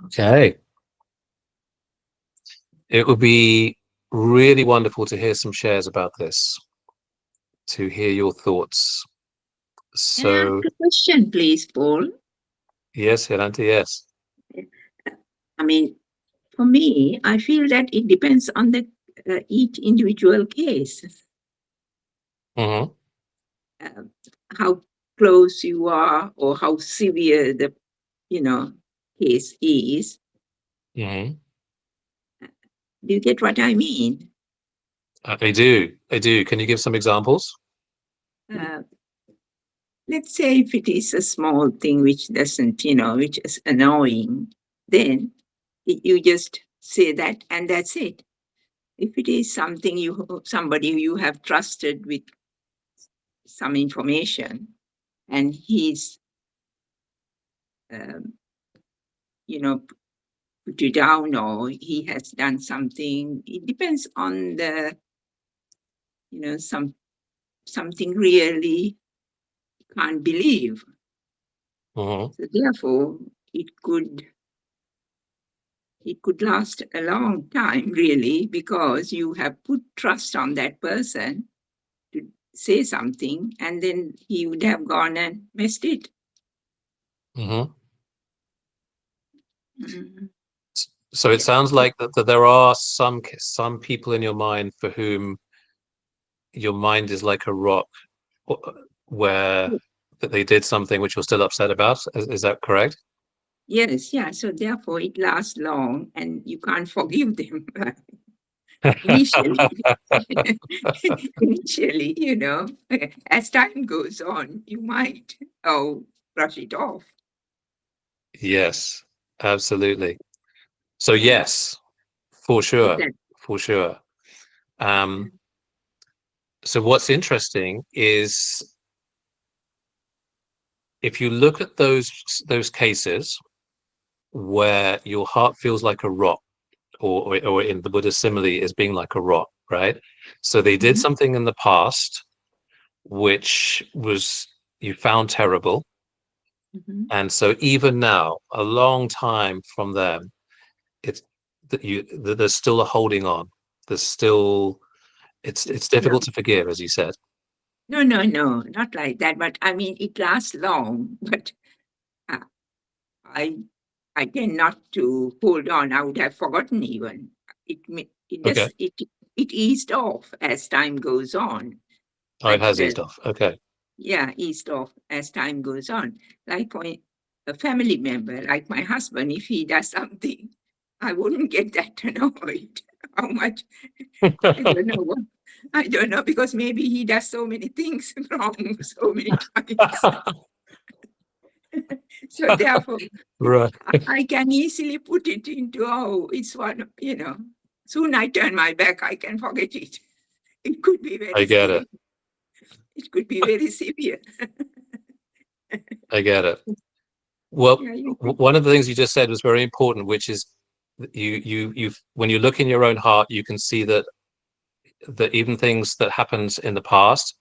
Okay. It would be really wonderful to hear some shares about this, to hear your thoughts. Can I So, ask a question, please, Paul? yes, Hirante, yes. I mean, for me, I feel that it depends on the each individual case. Mm-hmm. How close you are, or how severe the case is. Mm-hmm. Do you get what I mean? I do. Can you give some examples? Let's say if it is a small thing which doesn't, which is annoying, then you just say that and that's it. If it is something somebody you have trusted with some information, and he's, put you down, or he has done something, it depends on the, something really can't believe. Mm-hmm. So therefore, it could last a long time, really, because you have put trust on that person to say something, and then he would have gone and messed it. Mm-hmm. Mm. So it sounds like that there are some people in your mind for whom your mind is like a rock, where that they did something which you're still upset about. Is that correct? Yes, yeah. So therefore, it lasts long, and you can't forgive them initially. Initially, as time goes on, you might brush it off. Yes, absolutely. So yes, for sure, Exactly. for sure. So what's interesting is if you look at those cases where your heart feels like a rock, or in the Buddha's simile as being like a rock, right? So they did Mhm. something in the past which was you found terrible, Mhm. and so even now, a long time from them, it's that there's still a holding on. There's still it's No, difficult to forgive, as you said. no, no, no, not like that. But I mean, it lasts long. But uh, I, I tend not to hold on. I would have forgotten even. It Okay. just it eased off as time goes on. Oh, it But has eased off. Okay. yeah, eased off as time goes on. Like for a family member, like my husband, if he does something, I wouldn't get that annoyed. How much? I don't know. I don't know, because maybe he does so many things wrong so many times. So therefore, Right. I can easily put it into, oh, it's one, soon I turn my back, I can forget it. It could be I very get it. severe. It could be very severe. I get it. Well, Yeah, one of the things you just said was very important, which is you when you look in your own heart, you can see that even things that happened in the past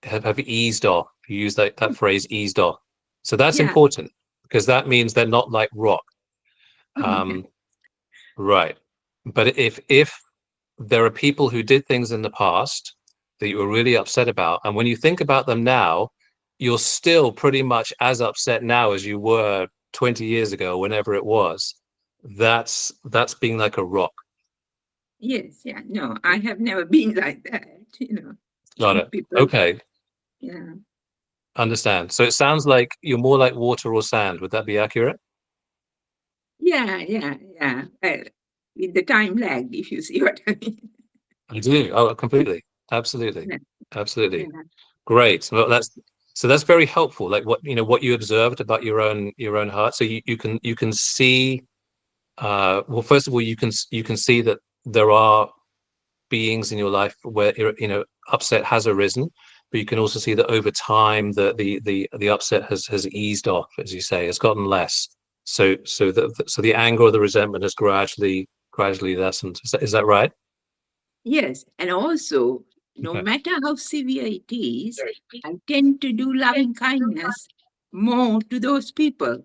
have eased off. You use that phrase eased off. So that's yeah. important because that means they're not like rock. Yeah. Right. But if there are people who did things in the past that you were really upset about, and when you think about them now, you're still pretty much as upset now as you were 20 years ago, whenever it was. That's being like a rock. Yes, yeah. No, I have never been like that. Got it. People, Okay. yeah. Understand. So it sounds like you're more like water or sand. Would that be accurate? Yeah, yeah, yeah. Well, with the time lag, if you see what I mean. I do. Oh, completely. Absolutely. Yeah, Absolutely. yeah. Great. Well, that's very helpful. Like what you observed about your own heart. So you can see. Well, first of all, you can see that there are beings in your life where upset has arisen, but you can also see that over time the upset has eased off, as you say, has gotten less. So the anger or the resentment has gradually lessened. Is that right? Yes, and also, no Okay. matter how severe it is, I tend to do loving kindness more to those people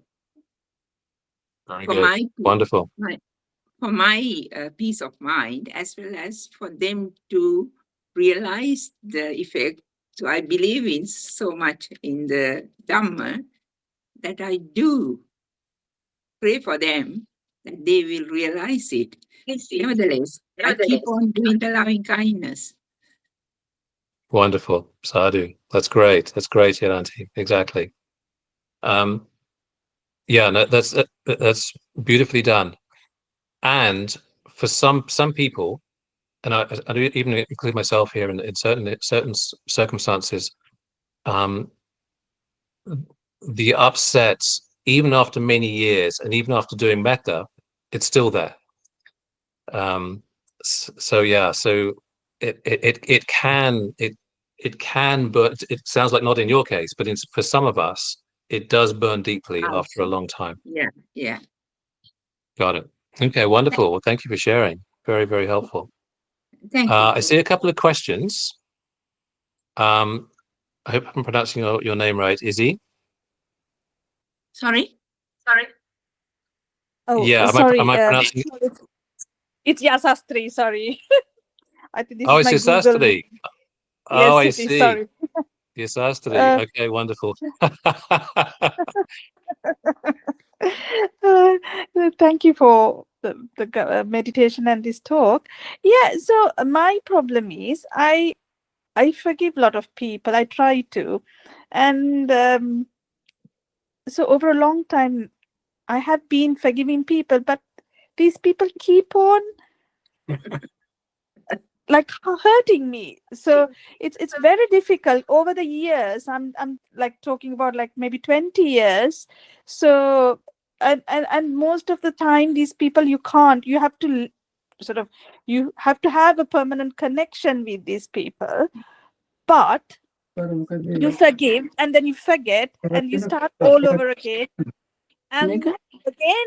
Very for good. Wonderful. my for my peace of mind, as well as for them to realize the effect. So I believe in so much in the Dhamma that I do pray for them that they will realize it. Nevertheless, I keep on doing the loving kindness. Wonderful. Sadhu. That's great. That's great, Yaranti. Exactly. Um, yeah, no, that's beautifully done. And for some people, and I do even include myself here in certain circumstances, um, the upset, even after many years, and even after doing metta, it's still there. So yeah, so it can, but it sounds like not in your case, but for some of us, it does burn deeply after a Also. long time. Yeah, yeah. Got it. Okay, wonderful. Well, thank you for sharing. Very, very helpful. Thank you. I see a couple of questions. I hope I'm pronouncing your name right. Izzy? Sorry? Oh, Yeah, am sorry. I pronouncing it? It's Yasastri. Sorry. I think this Oh, is it's my Google. Yasastri. Oh, Yes, I it is. see. Sorry. Yasastri. Uh, Okay, wonderful. uh, Thank you for the meditation and this talk. Yeah. So my problem is I forgive a lot of people. I try to, and so over a long time I have been forgiving people, but these people keep on like hurting me. So it's very difficult over the years. I'm like talking about like maybe 20 years. So and most of the time these people you can't, you have to sort of, you have to have a permanent connection with these people, but you forgive and then you forget and you start all over again, and again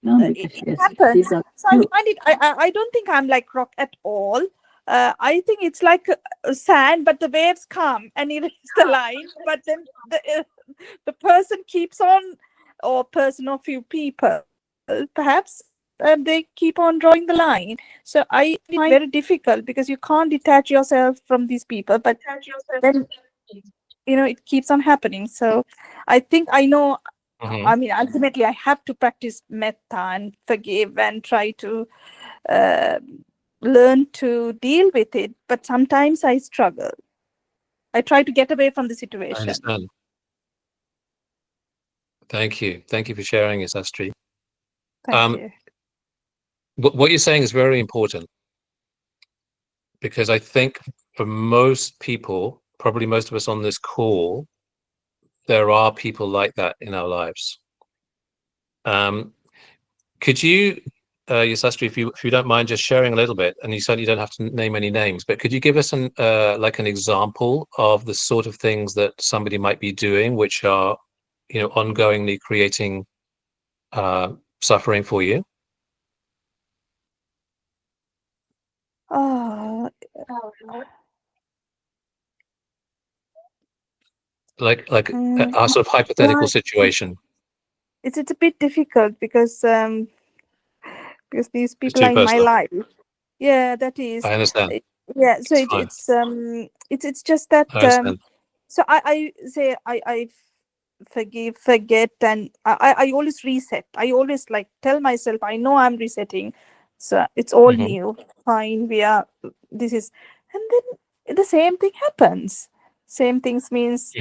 it happens. So I find it, I don't think I'm like rock at all. I think it's like a sand, but the waves come and erase the line, but then the person keeps on, or person or few people perhaps, they keep on drawing the line. So I find it very difficult because you can't detach yourself from these people, but then it keeps on happening. So I think I know, I mean, ultimately I have to practice metta and forgive and try to learn to deal with it, but sometimes I struggle. I try to get away from the I situation. understand. Thank you for sharing it, Sastri. Thank you. What you're saying is very important, because I think for most people, probably most of us on this call, there are people like that in our lives. Could you, Yasastri, if you don't mind just sharing a little bit, and you certainly don't have to name any names, but could you give us an example of the sort of things that somebody might be doing which are, ongoingly creating suffering for you? Like a sort of hypothetical situation. It's a bit difficult because these people are in my personal. life. Yeah, that is. I understand. Yeah, so it's just that. I understand. So I say I forgive, forget, and I always reset. I always like tell myself I know I'm resetting, so it's all new. Fine, this is, and then the same thing happens. Same things means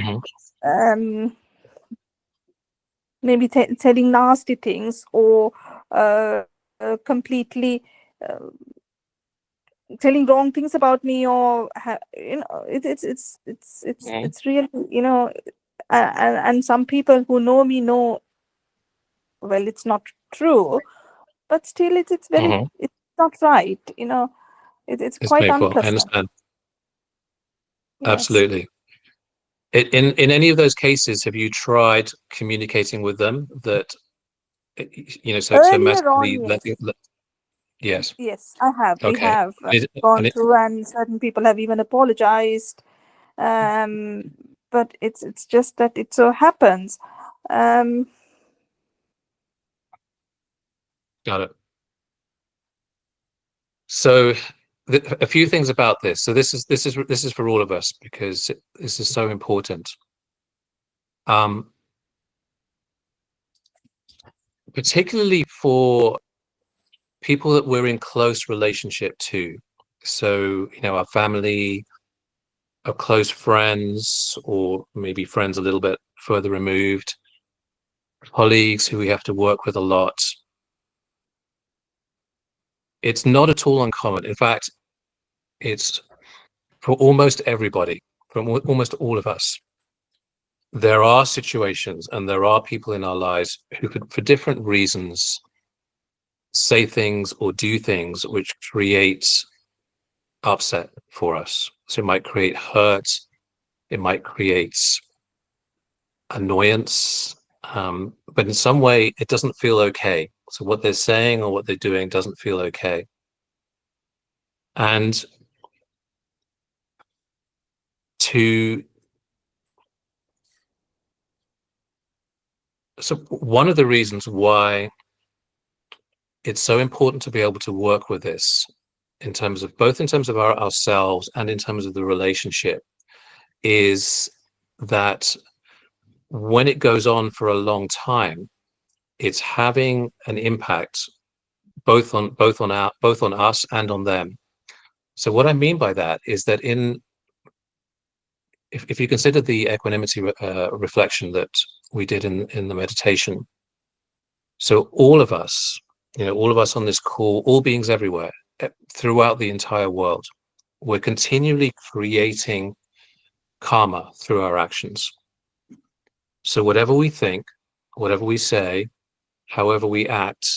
maybe telling nasty things, or completely telling wrong things about me, or it's really, and some people who know me know, well, it's not true, but still it's very, it's not right, it's quite painful. unpleasant. I understand. Yes. Absolutely. In any of those cases, have you tried communicating with them that, so massively letting? Yes. Yes, I have. We Okay. have gone through, and certain people have even apologized. But it's just that it so happens. Got it. So a few things about this. So this is for all of us, because this is so important. Particularly for people that we're in close relationship to. So, our family, our close friends, or maybe friends a little bit further removed, colleagues who we have to work with a lot. It's not at all uncommon. In fact, it's for almost everybody, from almost all of us. There are situations and there are people in our lives who could, for different reasons, say things or do things which create upset for us. So it might create hurt, it might create annoyance, but in some way it doesn't feel okay. So what they're saying or what they're doing doesn't feel okay. And so one of the reasons why it's so important to be able to work with this, in terms of ourselves and in terms of the relationship, is that when it goes on for a long time, it's having an impact both on us and on them. So what I mean by that is that if you consider the equanimity reflection that we did in the meditation, so all of us on this call, all beings everywhere, throughout the entire world, we're continually creating karma through our actions. So whatever we think, whatever we say, however we act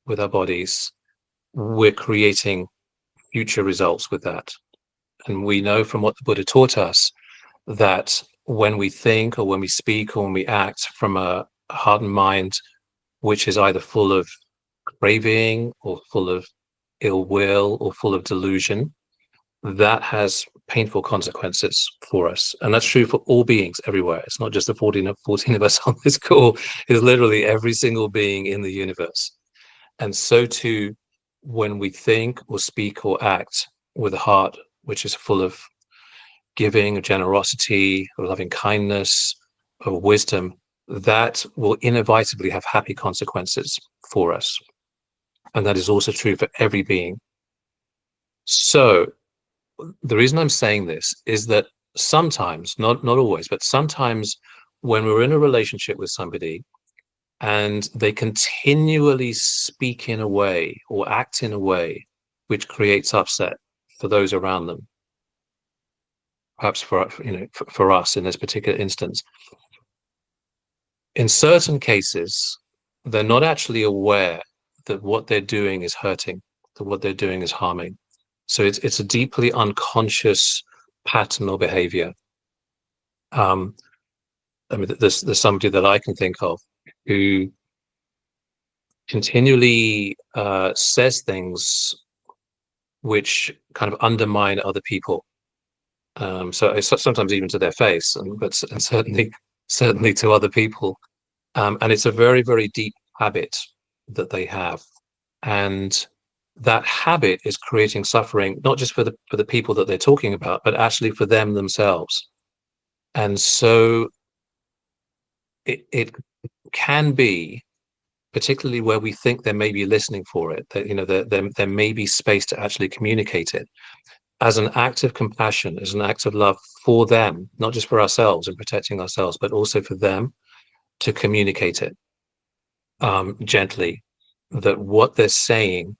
with our bodies, we're creating future results with that. And we know from what the Buddha taught us that when we think or when we speak or when we act from a heart and mind which is either full of craving or full of ill will or full of delusion, that has painful consequences for us. And that's true for all beings everywhere. It's not just the 14 of us on this call. It's literally every single being in the universe. And so too, when we think or speak or act with a heart which is full of giving, of generosity, of loving kindness, of wisdom, that will inevitably have happy consequences for us. And that is also true for every being. So the reason I'm saying this is that sometimes, not always, but sometimes when we're in a relationship with somebody and they continually speak in a way or act in a way which creates upset for those around them, perhaps for us in this particular instance, in certain cases, they're not actually aware that what they're doing is hurting, that what they're doing is harming. So it's a deeply unconscious pattern or behavior. I mean, there's somebody that I can think of who continually says things which kind of undermine other people. So it's sometimes even to their face, and certainly to other people. And it's a very, very deep habit that they have. And that habit is creating suffering, not just for the people that they're talking about, but actually for them themselves. And so it can be, particularly where we think there may be listening for it, that there may be space to actually communicate it, as an act of compassion, as an act of love for them, not just for ourselves and protecting ourselves, but also for them, to communicate it gently, that what they're saying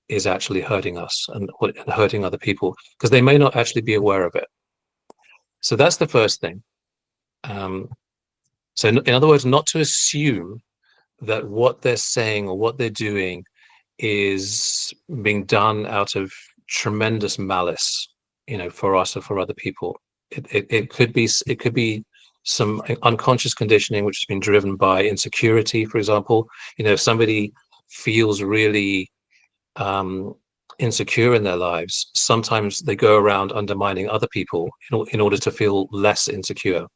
is actually hurting us and hurting other people, because they may not actually be aware of it. So that's the first thing. So in other words, not to assume that what they're saying or what they're doing is being done out of tremendous malice, for us or for other people. It could be some unconscious conditioning which has been driven by insecurity, for example. If somebody feels really insecure in their lives, sometimes they go around undermining other people in order to feel less insecure.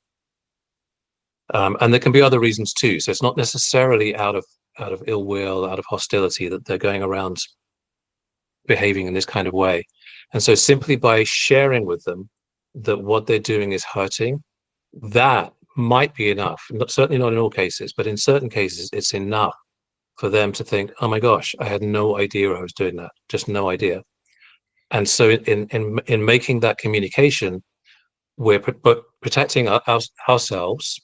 And there can be other reasons too. So it's not necessarily out of ill will, out of hostility, that they're going around behaving in this kind of way. And so simply by sharing with them that what they're doing is hurting, that might be enough. Certainly not in all cases, but in certain cases, it's enough for them to think, oh my gosh, I had no idea I was doing that, just no idea. And so in making that communication, we're protecting ourselves,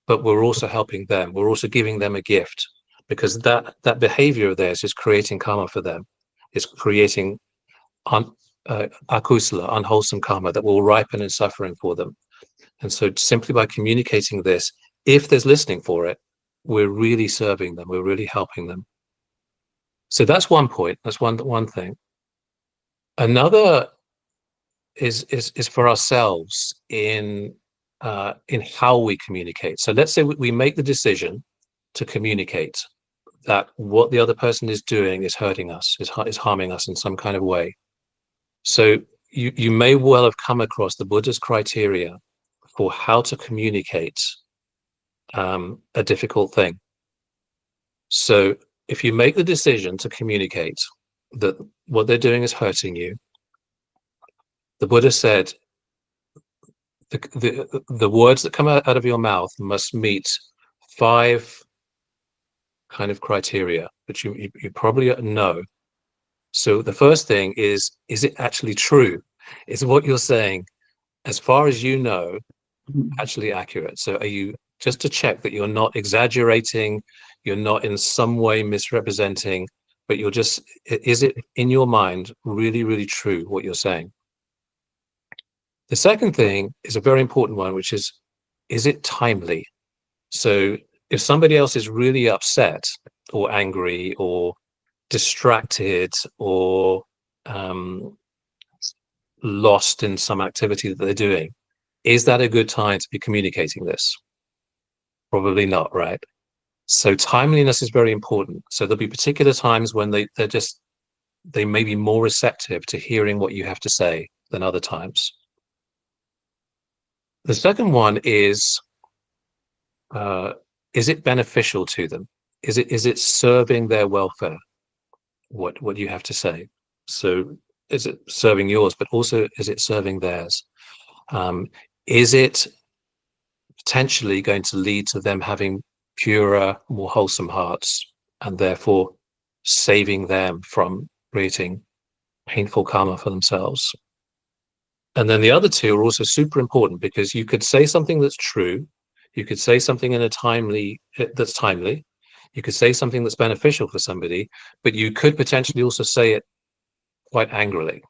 but we're also helping them. We're also giving them a gift, because that behavior of theirs is creating karma for them. It's creating akusala, unwholesome karma, that will ripen in suffering for them. And so simply by communicating this, if there's listening for it, we're really serving them. We're really helping them. So that's one point. That's one thing. Another is for ourselves in how we communicate. So let's say we make the decision to communicate that what the other person is doing is hurting us, is harming us in some kind of way. So you may well have come across the Buddha's criteria for how to communicate a difficult thing. So if you make the decision to communicate that what they're doing is hurting you, the Buddha said the words that come out of your mouth must meet 5 kind of criteria, which you probably know. So the first thing is it actually true? Is what you're saying, as far as you know, actually accurate? So are you, just to check that you're not exaggerating, you're not in some way misrepresenting, but you're just, is it in your mind really, really true what you're saying? The second thing is a very important one, which is it timely? So if somebody else is really upset or angry or distracted or lost in some activity that they're doing, is that a good time to be communicating this? Probably not, right? So timeliness is very important. So there'll be particular times when they may be more receptive to hearing what you have to say than other times. The second one is it beneficial to them? Is it serving their welfare? What you have to say? So is it serving yours, but also is it serving theirs? Is it potentially going to lead to them having purer, more wholesome hearts, and therefore saving them from creating painful karma for themselves? And then the other two are also super important, because you could say something that's true, you could say something that's timely, you could say something that's beneficial for somebody, but you could potentially also say it quite angrily.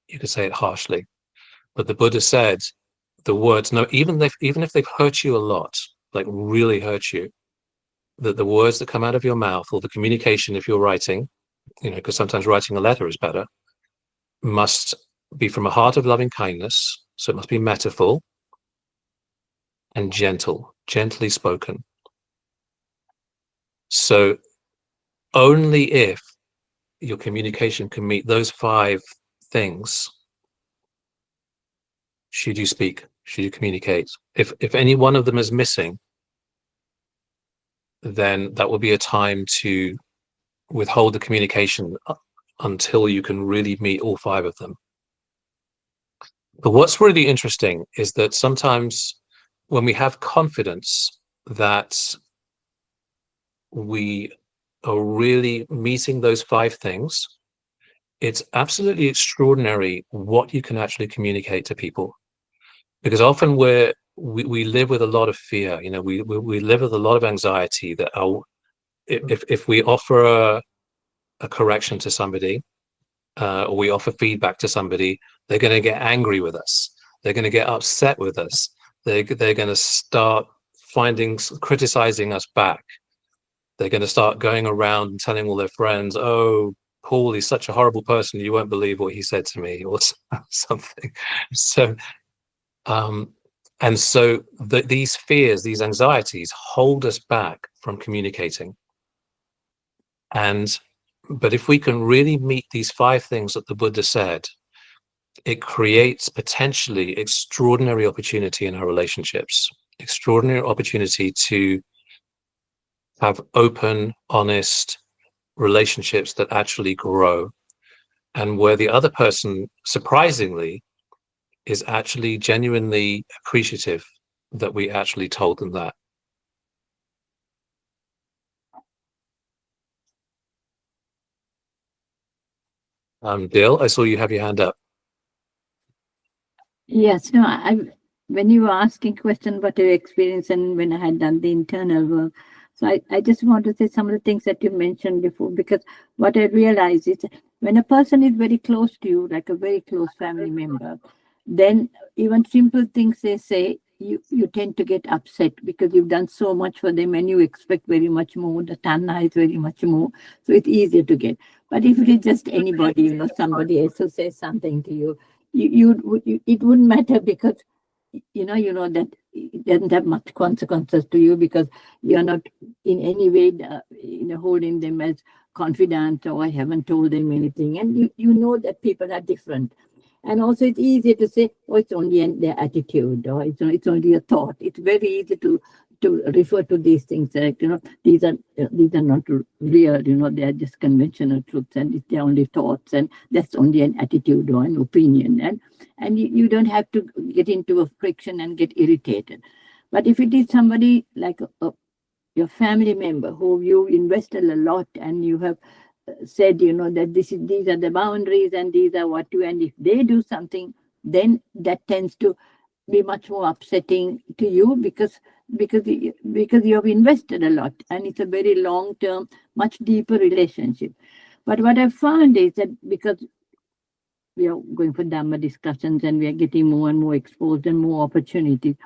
You could say it harshly. But the Buddha said the words, no, even if they've hurt you a lot, like really hurt you, that the words that come out of your mouth, or the communication if you're writing, because sometimes writing a letter is better, must be from a heart of loving kindness. So it must be metaphor and gently spoken. So only if your communication can meet those 5 things should you speak, should you communicate. If any one of them is missing, then that will be a time to withhold the communication until you can really meet all 5 of them. But what's really interesting is that sometimes when we have confidence that we are really meeting those 5 things, it's absolutely extraordinary what you can actually communicate to people. Because often we live with a lot of fear, we live with a lot of anxiety that if we offer a correction to somebody, or we offer feedback to somebody, they're going to get angry with us. They're going to get upset with us. They're going to start criticizing us back. They're going to start going around and telling all their friends, "Oh, Paul, he's such a horrible person. You won't believe what he said to me," or something. So, these fears, these anxieties hold us back from communicating. But if we can really meet these 5 things that the Buddha said, it creates potentially extraordinary opportunity in our relationships, extraordinary opportunity to have open, honest relationships that actually grow, and where the other person, surprisingly, is actually genuinely appreciative that we actually told them that. Dale, I saw you have your hand up. Yes, no, when you were asking question about your experience and when I had done the internal work, so I just want to say some of the things that you mentioned before, because what I realize is when a person is very close to you, like a very close family member, then even simple things they say, you tend to get upset because you've done so much for them and you expect very much more. The tanha is very much more, so it's easier to get. But if it is just anybody, somebody else who says something to you, it wouldn't matter, because you know that it doesn't have much consequences to you, because you're not in any way holding them as confidant, or I haven't told them anything, and you know that people are different. And also it's easier to say, oh, it's only their attitude, or it's only a thought. It's very easy to refer to these things like, these are not real, they are just conventional truths, and it's their only thoughts, and that's only an attitude or an opinion, and you don't have to get into a friction and get irritated. But if it is somebody like your family member who you invested a lot, and you have said, that these are the boundaries and these are what you, and if they do something, then that tends to be much more upsetting to you, because you have invested a lot, and it's a very long-term, much deeper relationship. But what I found is that because we are going for Dhamma discussions and we are getting more and more exposed and more opportunities,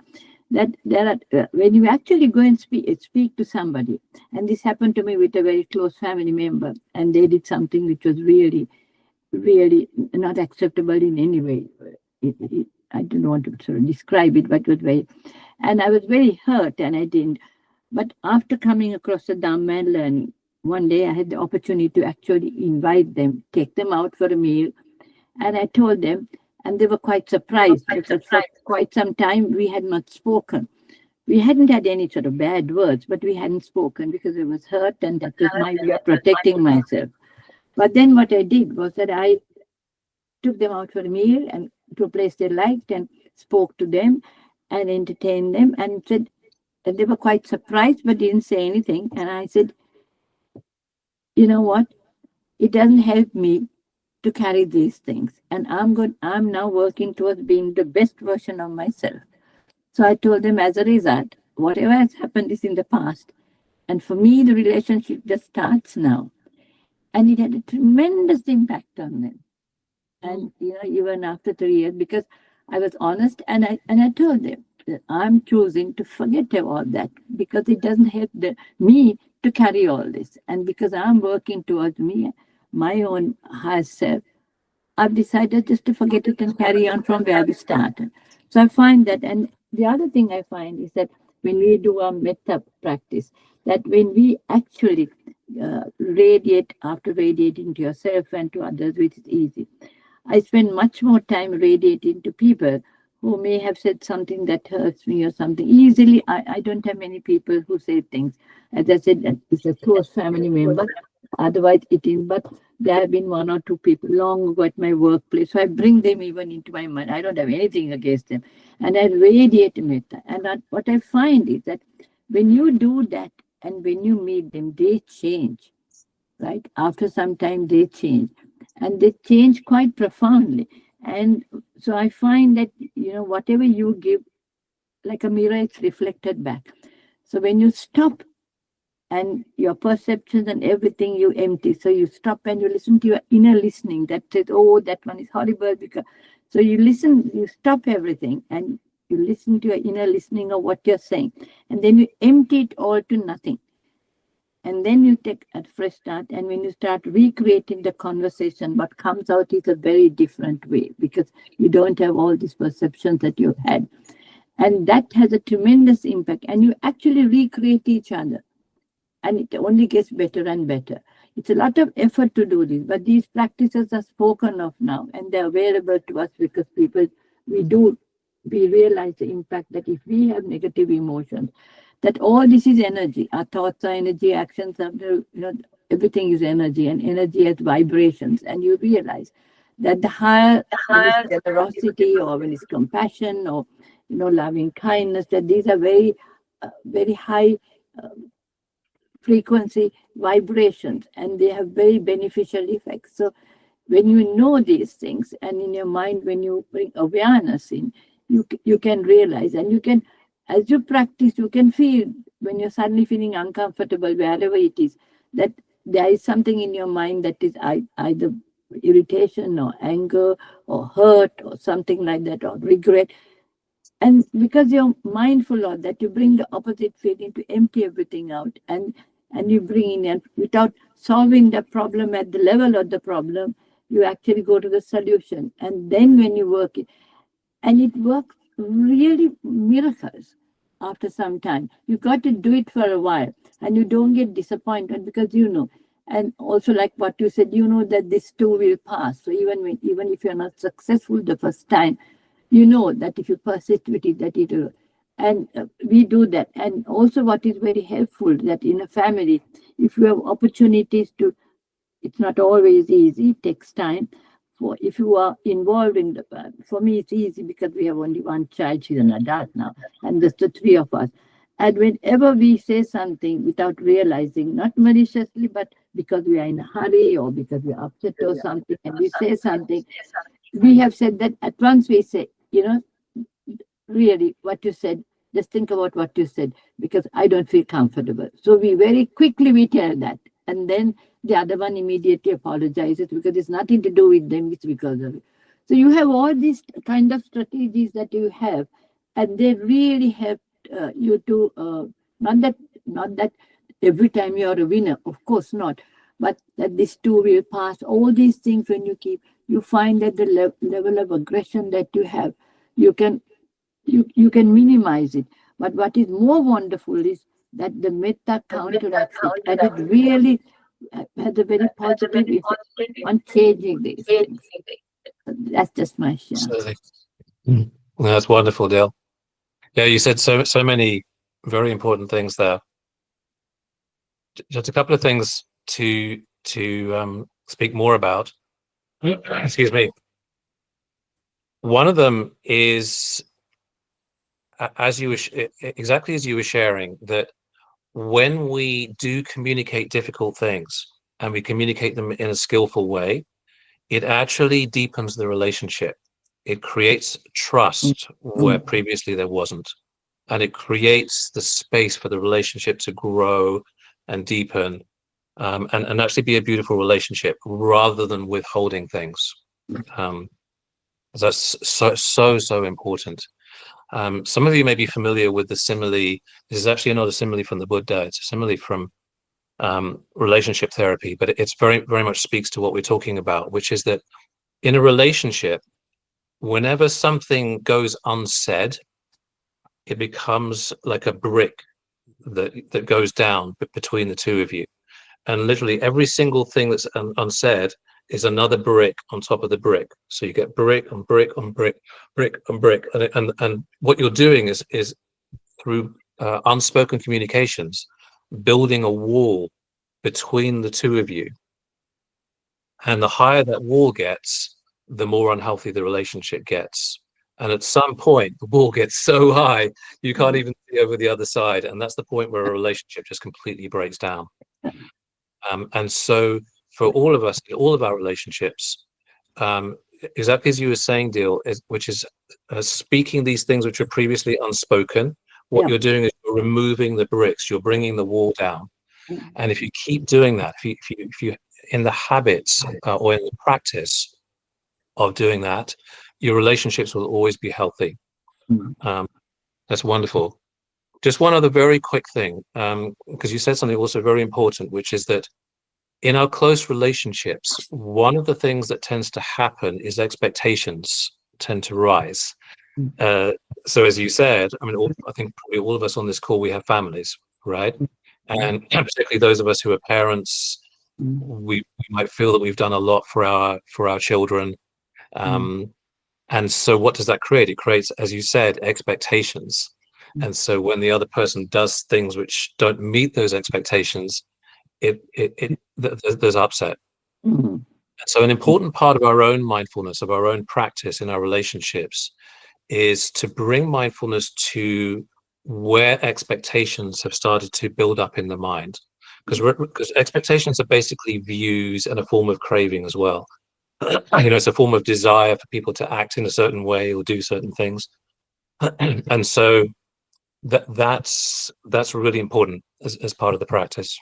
that there are, when you actually go and speak to somebody, and this happened to me with a very close family member, and they did something which was really, really not acceptable in any way. I don't want to sort of describe it, but it was very, and I was very hurt, and I didn't. But after coming across the Dhamma and learning, one day I had the opportunity to actually invite them, take them out for a meal, and I told them, and they were quite surprised because for quite some time we had not spoken. We hadn't had any sort of bad words, but we hadn't spoken because I was hurt, and that was my way of protecting myself. But then what I did was that I took them out for a meal and to a place they liked and spoke to them and entertained them, and said, and they were quite surprised but didn't say anything. And I said, you know what? It doesn't help me to carry these things. And I'm now working towards being the best version of myself. So I told them, as a result, whatever has happened is in the past. And for me, the relationship just starts now. And it had a tremendous impact on them. And, even after 3 years, because I was honest, and I told them that I'm choosing to forget about that because it doesn't help me to carry all this. And because I'm working towards me, my own higher self, I've decided just to forget it and carry on from where we started. So I find that, and the other thing I find is that when we do our metta practice, that when we actually radiate after radiating to yourself and to others, which is easy, I spend much more time radiating to people who may have said something that hurts me or something. Easily, I don't have many people who say things. As I said, that it's a close family member. Otherwise, it is. But there have been 1 or 2 people long ago at my workplace. So I bring them even into my mind. I don't have anything against them. And I radiate metta. And what I find is that when you do that and when you meet them, they change. Right? After some time, they change. And they change quite profoundly. And so I find that, whatever you give, like a mirror, it's reflected back. So when you stop and your perceptions and everything you empty, so you stop and you listen to your inner listening that says, oh, that one is horrible. So you listen, you stop everything and you listen to your inner listening of what you're saying. And then you empty it all to nothing. And then you take a fresh start, and when you start recreating the conversation, what comes out is a very different way because you don't have all these perceptions that you've had. And that has a tremendous impact, and you actually recreate each other. And it only gets better and better. It's a lot of effort to do this, but these practices are spoken of now, and they're available to us because we realize the impact that if we have negative emotions, that all this is energy. Our thoughts are energy, actions are, everything is energy, and energy has vibrations. And you realize that the higher when it's generosity or when it's compassion or, loving kindness, that these are very, very high frequency vibrations, and they have very beneficial effects. So when you know these things, and in your mind, when you bring awareness in, you can realize, and you can, as you practice, you can feel when you're suddenly feeling uncomfortable, wherever it is, that there is something in your mind that is either irritation or anger or hurt or something like that, or regret. And because you're mindful of that, you bring the opposite feeling to empty everything out, and you bring in, and without solving the problem at the level of the problem, you actually go to the solution. And then when you work it, and it works really miracles after some time. You got to do it for a while, and you don't get disappointed because and also like what you said, that this too will pass. So even if you're not successful the first time, that if you persist with it, that it will. And we do that. And also what is very helpful, that in a family, if you have opportunities to, it's not always easy, it takes time. If you are involved in for me, it's easy because we have only one child, she's an adult now, and there's the 3 of us. And whenever we say something without realizing, not maliciously, but because we are in a hurry or because we're upset or something, and we say something, we have said that at once we say, really what you said, just think about what you said, because I don't feel comfortable. So we very quickly tell that. And then the other one immediately apologizes because it's nothing to do with them, it's because of it. So you have all these kind of strategies that you have, and they really help you to not that every time you are a winner, of course not, but that this too will pass. All these things, when you find that the level of aggression that you have, you can minimize it. But what is more wonderful is that the metta counteracts it, and it really has a very positive effect on changing these things. That's just my share. Absolutely. That's wonderful, Dale. Yeah, you said so many very important things there. Just a couple of things to speak more about. Excuse me. One of them is, as you were exactly as you were sharing, that when we do communicate difficult things and we communicate them in a skillful way, it actually deepens the relationship. It creates trust where previously there wasn't, and it creates the space for the relationship to grow and deepen, and actually be a beautiful relationship rather than withholding things. That's so important. Some of you may be familiar with the simile. This is actually not a simile from the Buddha. It's a simile from relationship therapy, but it's very much speaks to what we're talking about, which is that in a relationship, whenever something goes unsaid, it becomes like a brick that goes down between the two of you, and literally every single thing that's unsaid is another brick on top of the brick. So you get brick on brick on brick, brick on brick, and what you're doing is through unspoken communications, building a wall between the two of you. And the higher that wall gets, the more unhealthy the relationship gets. And at some point, the wall gets so high, you can't even see over the other side. And that's the point where a relationship just completely breaks down. And so for all of us, in all of our relationships, exactly as you were saying, Dil, which is speaking these things which are previously unspoken, what you're doing is you're removing the bricks, you're bringing the wall down. And if you keep doing that, if you in the habits or in the practice of doing that, your relationships will always be healthy. That's wonderful. Just one other very quick thing, because you said something also very important, which is that in our close relationships, one of the things that tends to happen is expectations tend to rise. So as you said, I mean, I think probably all of us on this call, we have families, right? And particularly those of us who are parents, we might feel that we've done a lot for our children. And so what does that create? It creates, as you said, expectations. And so when the other person does things which don't meet those expectations, there's upset. So an important part of our own mindfulness, of our own practice in our relationships, is to bring mindfulness to where expectations have started to build up in the mind, because expectations are basically views and a form of craving as well. It's a form of desire for people to act in a certain way or do certain things. And so that's really important as part of the practice.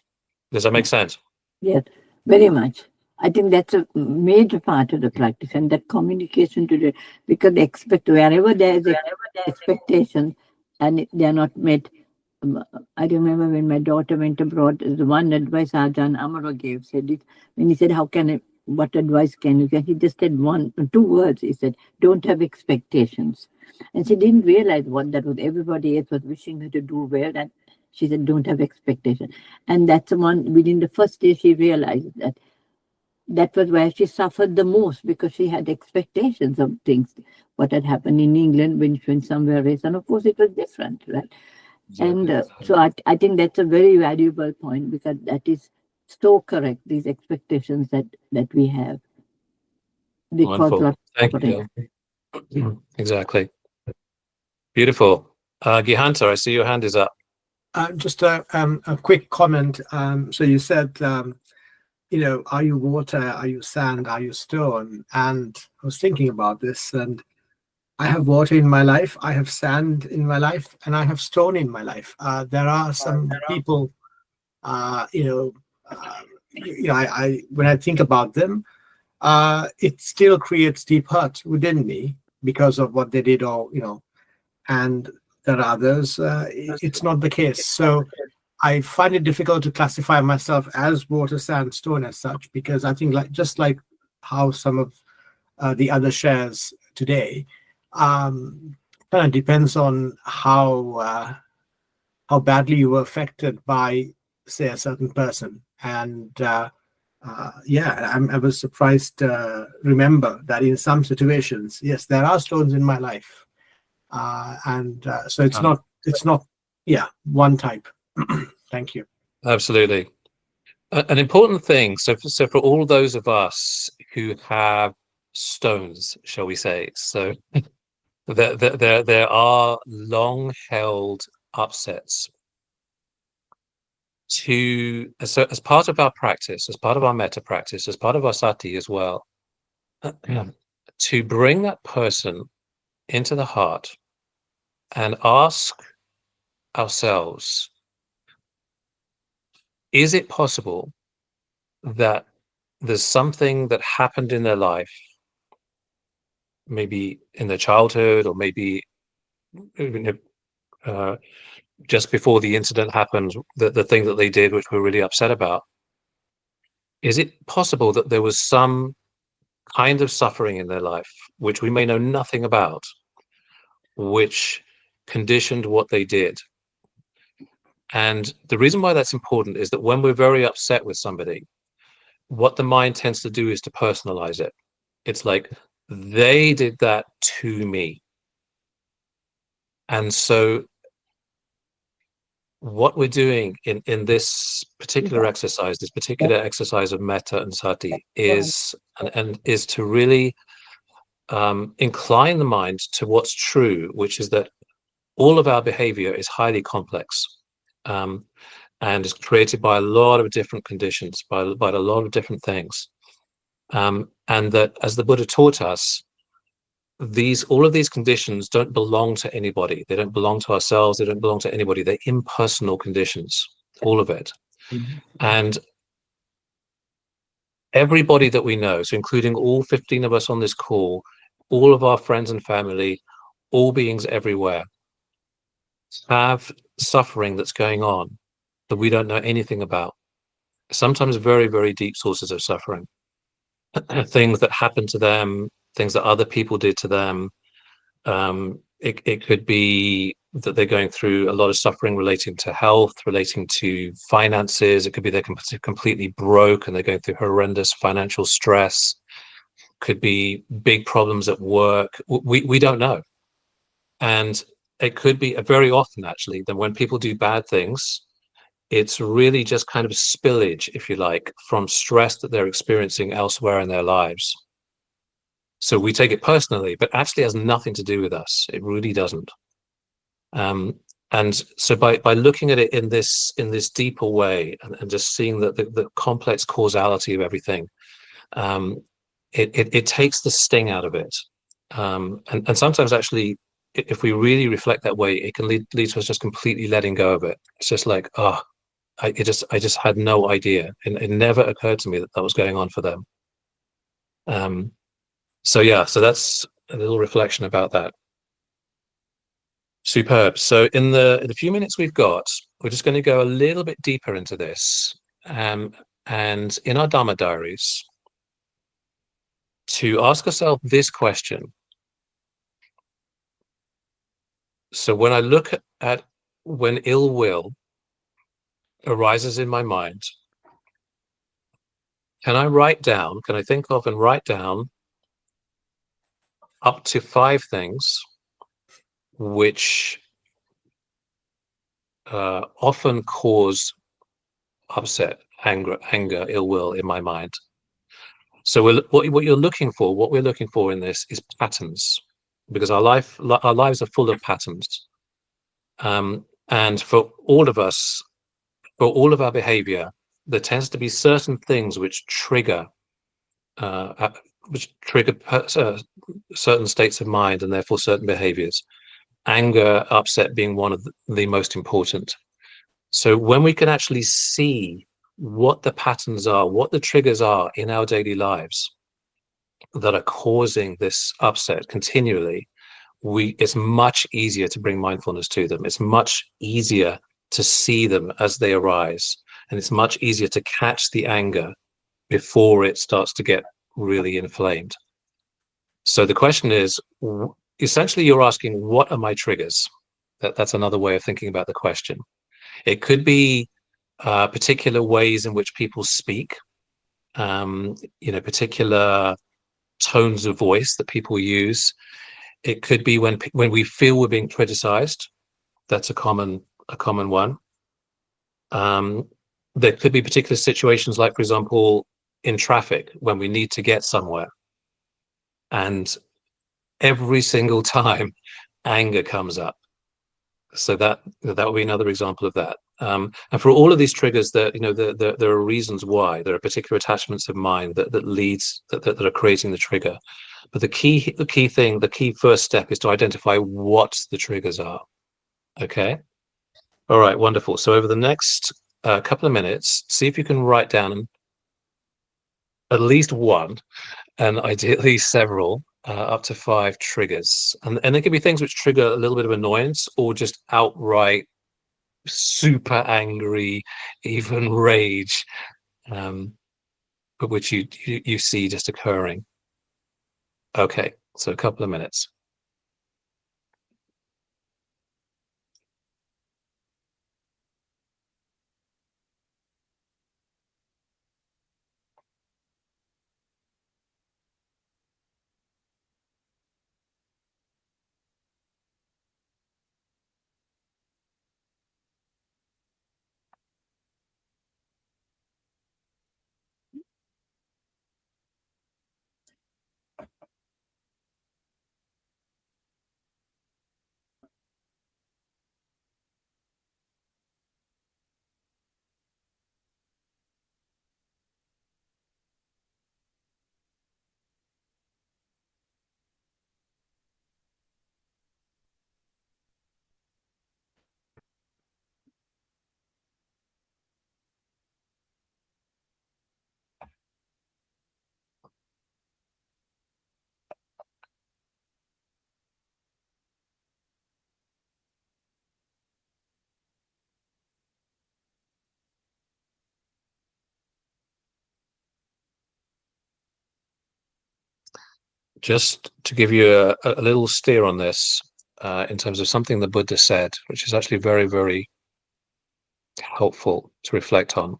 Does that make sense? Yes, very much. I think that's a major part of the practice, and that communication to the, because wherever there is expectation and they are not met. I remember when my daughter went abroad, the one advice Ajahn Amaro gave, said it, when he said, what advice can you get? He just said 2 words. He said, don't have expectations. And she didn't realize what that was. Everybody else was wishing her to do well, and she said, don't have expectations. And that's the one, within the first day, she realized that was where she suffered the most, because she had expectations of things, what had happened in England when she went somewhere else. And of course, it was different, right? Exactly. And so I think that's a very valuable point, because that is so correct, these expectations that we have. Wonderful. Thank you. Exactly. Beautiful. Gihanta, I see your hand is up. Just a quick comment. So you said, are you water, are you sand, are you stone? And I was thinking about this, and I have water in my life, I have sand in my life, and I have stone in my life. There are some people, when I think about them, it still creates deep hurt within me because of what they did, or and there are others, it's not the case. So I find it difficult to classify myself as water, sand, stone as such, because I think just like how some of the other shares today, kind of depends on how badly you were affected by, say, a certain person. And I was surprised to remember that in some situations, yes, there are stones in my life. So it's not one type. Thank you. Absolutely. An important thing, so for all those of us who have stones, shall we say, so there are long held upsets as part of our practice, as part of our metta practice, as part of our sati as well, to bring that person into the heart and ask ourselves, is it possible that there's something that happened in their life, maybe in their childhood, or maybe just before the incident happened, the thing that they did, which we're really upset about? Is it possible that there was some kind of suffering in their life, which we may know nothing about, which conditioned what they did? And the reason why that's important is that when we're very upset with somebody, what the mind tends to do is to personalize it. It's like, they did that to me. And so what we're doing in this particular exercise, this particular exercise of metta and sati, is to really incline the mind to what's true, which is that all of our behavior is highly complex, and is created by a lot of different conditions, by a lot of different things, and that, as the Buddha taught us, all of these conditions don't belong to anybody. They don't belong to ourselves. They don't belong to anybody. They're impersonal conditions, all of it. And everybody that we know, so including all 15 of us on this call, all of our friends and family, all beings everywhere, have suffering that's going on that we don't know anything about. Sometimes very, very deep sources of suffering. Things that happened to them, things that other people did to them. It could be that they're going through a lot of suffering relating to health, relating to finances. It could be they're completely broke and they're going through horrendous financial stress. Could be big problems at work. We don't know. And it could be very often, actually, that when people do bad things, it's really just kind of spillage, if you like, from stress that they're experiencing elsewhere in their lives. So we take it personally, but actually has nothing to do with us. It really doesn't. And so by looking at it in this deeper way, and just seeing that the complex causality of everything, it takes the sting out of it. And sometimes, actually, if we really reflect that way, it can lead to us just completely letting go of it. It's just like, I just had no idea. It never occurred to me that was going on for them. So that's a little reflection about that. Superb. So in the few minutes we've got, we're just going to go a little bit deeper into this, and in our Dhamma diaries, to ask ourselves this question. So when I look at when ill will arises in my mind, can I think of and write down up to 5 things which often cause upset, anger, ill will in my mind? So what we're looking for in this is patterns, because our lives are full of patterns, and for all of us, for all of our behavior, there tends to be certain things which trigger certain states of mind, and therefore certain behaviors. Anger, upset being one of the most important. So when we can actually see what the patterns are, what the triggers are in our daily lives that are causing this upset continually, it's much easier to bring mindfulness to them. It's much easier to see them as they arise, and it's much easier to catch the anger before it starts to get really inflamed. So the question is, essentially, you're asking, what are my triggers? That's another way of thinking about the question. It could be particular ways in which people speak, particular tones of voice that people use. It could be when we feel we're being criticized. That's a common one. There could be particular situations, like, for example, in traffic, when we need to get somewhere, and every single time anger comes up. So that would be another example of that. And for all of these triggers, there are reasons why. There are particular attachments of mind that are creating the trigger. But the key first step is to identify what the triggers are. Okay. All right. Wonderful. So over the next couple of minutes, see if you can write down at least one, and ideally several, up to 5 triggers. And there can be things which trigger a little bit of annoyance, or just outright super angry, even rage, but which you see just occurring. Okay, so a couple of minutes. Just to give you a little steer on this, in terms of something the Buddha said, which is actually very, very helpful to reflect on.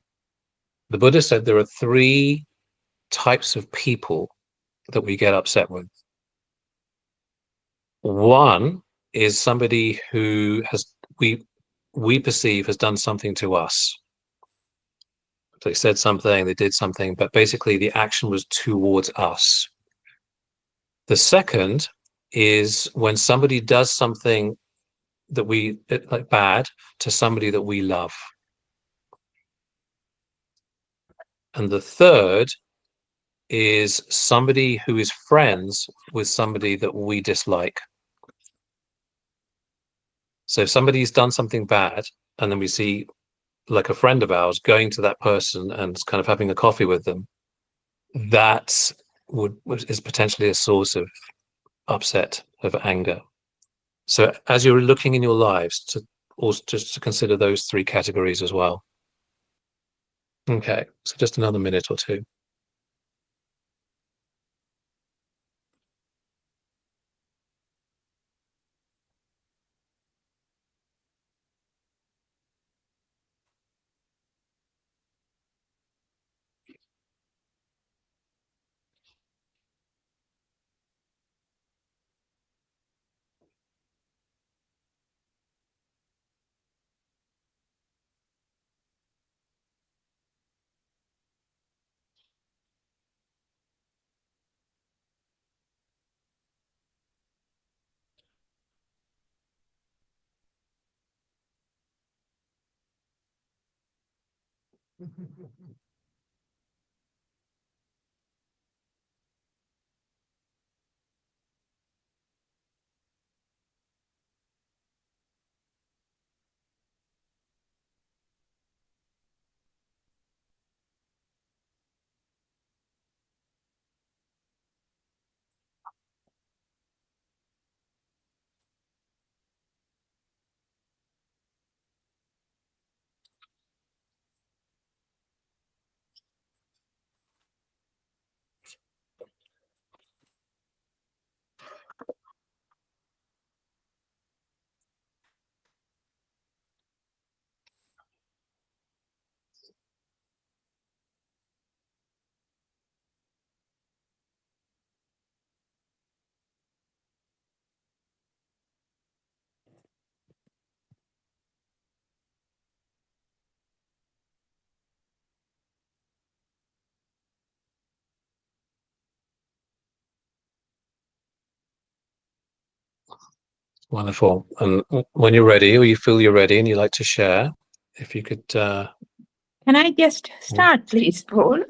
The Buddha said there are 3 types of people that we get upset with. One is somebody who we perceive has done something to us. They said something, they did something, but basically the action was towards us. The second is when somebody does something that we like bad to somebody that we love. And the third is somebody who is friends with somebody that we dislike. So if somebody's done something bad, and then we see, like, a friend of ours going to that person and kind of having a coffee with them, that is potentially a source of upset, of anger. So as you're looking in your lives, to also just to consider those 3 categories as well. Okay, so just another minute or 2. Wonderful. And when you're ready, or you feel you're ready and you like to share, if you could, Can I just start, please, Paul?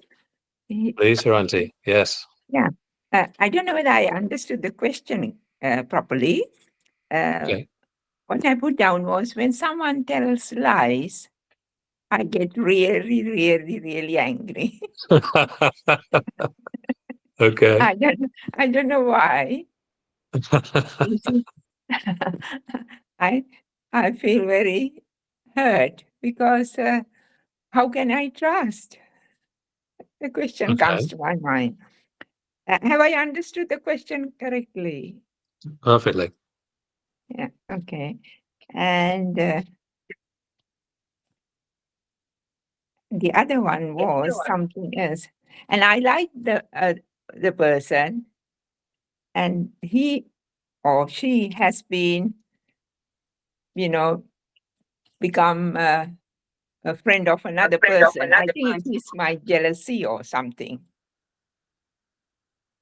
please, Saranti. Yes. Yeah. I don't know whether I understood the question properly. Okay. What I put down was when someone tells lies, I get really, really, really angry. Okay. I don't know why. You see, I feel very hurt because how can I trust? The question comes Okay. to my mind. Have I understood the question correctly? Perfectly. Yeah. Okay. And the other one was something else. And I like the person, and he or she has been, become a friend of another person. I think it is my jealousy or something.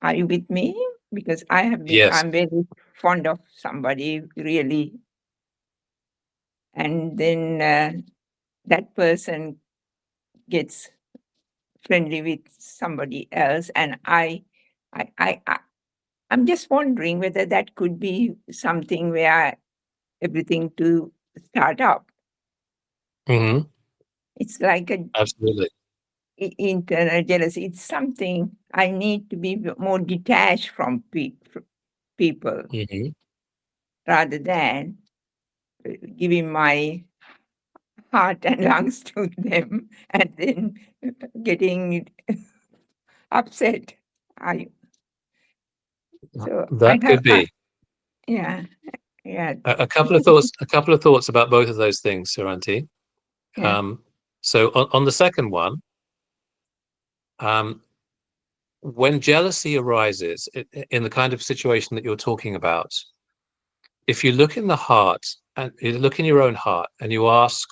Are you with me? Because Yes. I'm very fond of somebody, really. And then that person gets friendly with somebody else, and I'm just wondering whether that could be something where everything to start up. Hmm. It's like a Absolutely. internal jealousy. It's something I need to be more detached from people Hmm. rather than giving my heart and lungs to them and then getting upset. I so I That have could be. yeah. Yeah. A couple of thoughts. A couple of thoughts about both of those things, Saranti. Yeah. So on the second one, when jealousy arises in the kind of situation that you're talking about, if you look in the heart and you look in your own heart and you ask,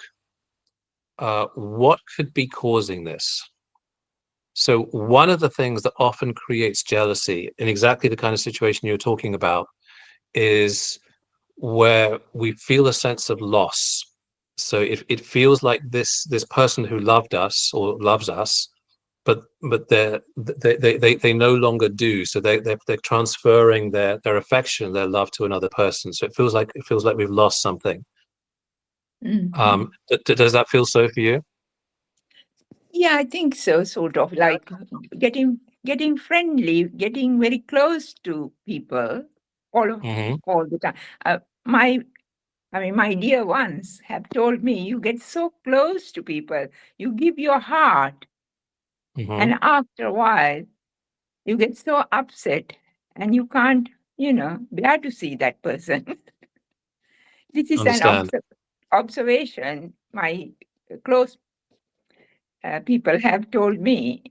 what could be causing this? So one of the things that often creates jealousy in exactly the kind of situation you're talking about is where we feel a sense of loss. So it feels like this person who loved us or loves us, but they no longer do. So they're transferring their affection, their love to another person. So it feels like we've lost something. Mhm. Does that feel so for you? Yeah, I think so, sort of like getting friendly, getting very close to people Hmm. all the time. My dear ones have told me you get so close to people, you give your heart, Hmm. and after a while you get so upset and you can't, bear to see that person. This is an Understand. observation my close people have told me.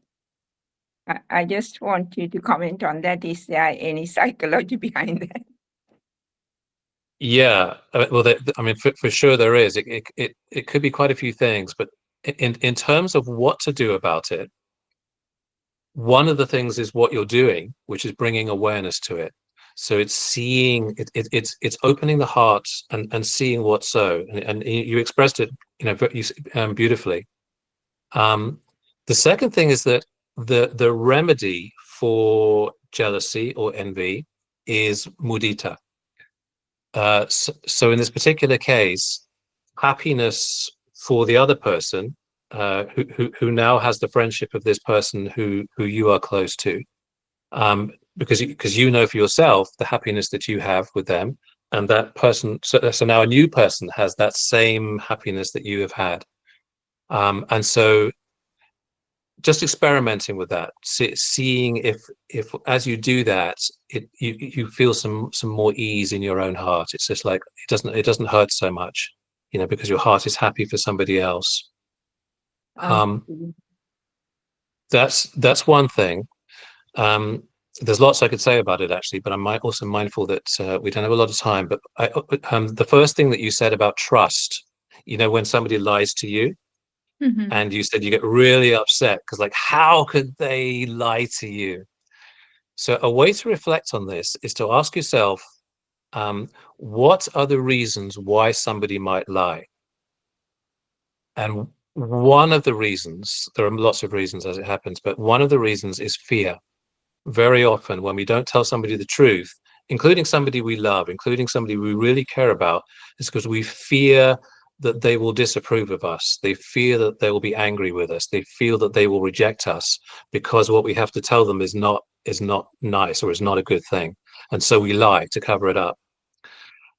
I just want you to comment on that. Is there any psychology behind that? Yeah, well, I mean, for sure there is. It could be quite a few things, but in terms of what to do about it, one of the things is what you're doing, which is bringing awareness to it. So it's seeing it's opening the heart and seeing what's so. And you expressed it, beautifully. The second thing is that the remedy for jealousy or envy is mudita. So in this particular case, happiness for the other person, who now has the friendship of this person who you are close to, because you know for yourself the happiness that you have with them, and that person. So now a new person has that same happiness that you have had, and so just experimenting with that, seeing if as you do that, you feel some more ease in your own heart. It's just like it doesn't hurt so much, because your heart is happy for somebody else. Um, Okay. that's one thing. There's lots I could say about it actually, but I'm also mindful that we don't have a lot of time. But the first thing that you said about trust, when somebody lies to you. Mhm. And you said you get really upset because, like, how could they lie to you? So a way to reflect on this is to ask yourself, what are the reasons why somebody might lie? And one of the reasons, there are lots of reasons as it happens, but one of the reasons is fear. Very often when we don't tell somebody the truth, including somebody we love, including somebody we really care about, it's because we fear that they will disapprove of us. They fear that they will be angry with us. They feel that they will reject us because what we have to tell them is not nice or is not a good thing. And so we lie to cover it up.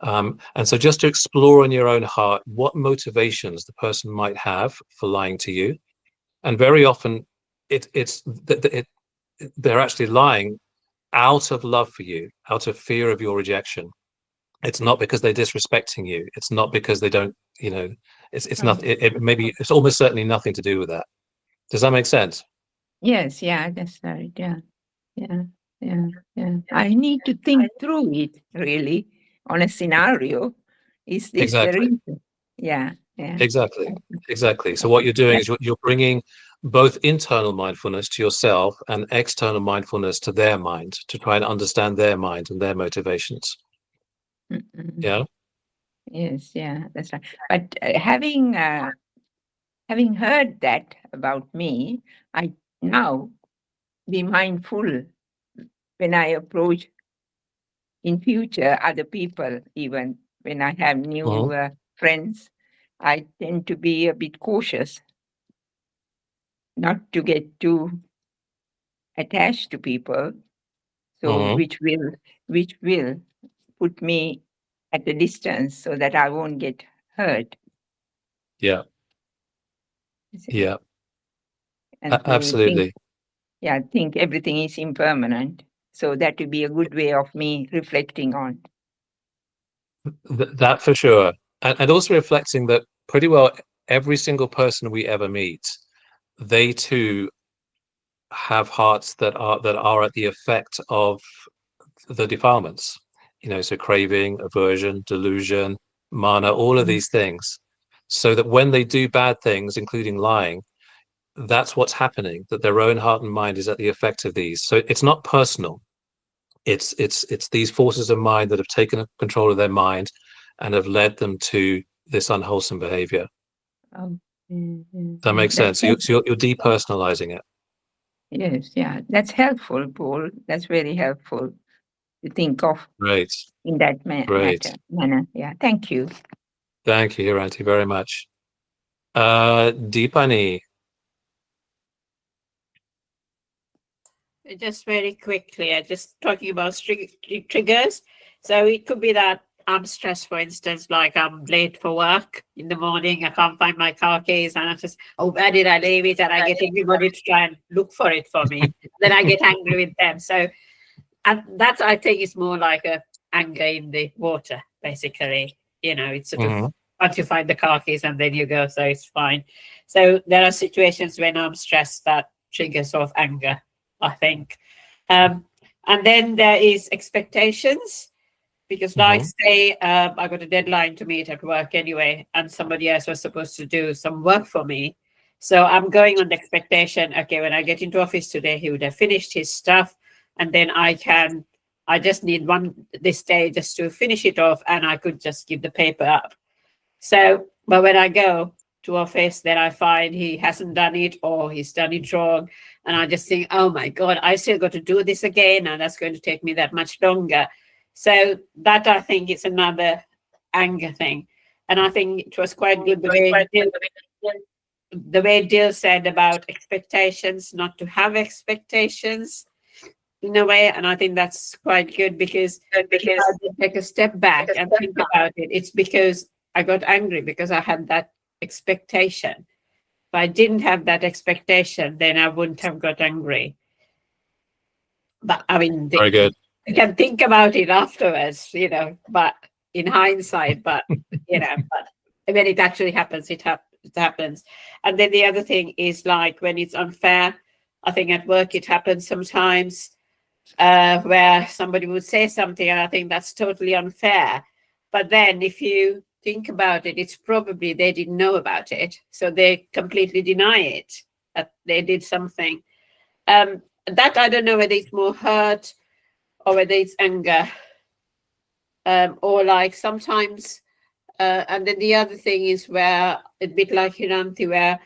And so just to explore in your own heart what motivations the person might have for lying to you. And very often they're actually lying out of love for you, out of fear of your rejection. It's not because they're disrespecting you. It's not because they don't, it's not, maybe it's almost certainly nothing to do with that. Does that make sense? Yes, yeah, that's right. Yeah. I need to think through it really on a scenario. Is this Exactly. the reason? Yeah. Exactly. So what you're doing is you're bringing both internal mindfulness to yourself and external mindfulness to their mind to try and understand their mind and their motivations. Yeah. Yes, yeah, that's right. But having heard that about me, I now be mindful when I approach in future other people. Even when I have new friends, I tend to be a bit cautious, not to get too attached to people. So which will put me at a distance so that I won't get hurt. Yeah. Yeah. And Absolutely. think everything is impermanent. So that would be a good way of me reflecting on. That for sure. And also reflecting that pretty well every single person we ever meet, they too have hearts that are at the effect of the defilements, so craving, aversion, delusion, mana, all of these things. So that when they do bad things, including lying, that's what's happening, that their own heart and mind is at the effect of these. So it's not personal. It's these forces of mind that have taken control of their mind and have led them to this unwholesome behavior. That makes sense. So you're depersonalizing it. Yes, yeah, that's helpful, Paul. That's very helpful to think of in that manner. Yeah, thank you. Thank you, Hiranti, very much. Deepani. Just very quickly, just talking about triggers. So it could be that I'm stressed, for instance, like I'm late for work in the morning, I can't find my car keys, and I'm just, where did I leave it? And I get everybody to try and look for it for me. Then I get angry with them. So, and that I think is more like a anger in the water, basically. It's sort of once you find the car keys and then you go, so it's fine. So there are situations when I'm stressed that triggers sort of anger, I think. And then there is expectations, because like say I got a deadline to meet at work anyway, and somebody else was supposed to do some work for me. So I'm going on the expectation, okay, when I get into office today, he would have finished his stuff, and then I just need this day just to finish it off, and I could just give the paper up. So, but when I go to office, then I find he hasn't done it or he's done it wrong. And I just think, oh my God, I still got to do this again. And that's going to take me that much longer. So that I think is another anger thing. And I think it was quite good the way Dill said about expectations, not to have expectations in a way. And I think that's quite good because if I take a step back and think about it, it's because I got angry because I had that expectation. If I didn't have that expectation, then I wouldn't have got angry. But I mean, very good. You can think about it afterwards, but in hindsight, but when it actually happens, it happens. And then the other thing is like when it's unfair, I think at work it happens sometimes where somebody would say something and I think that's totally unfair. But then if you think about it, it's probably they didn't know about it. So they completely deny it, that they did something. That I don't know whether it's more hurt or whether it's anger. or like sometimes, and then the other thing is where a bit like Hiranti, where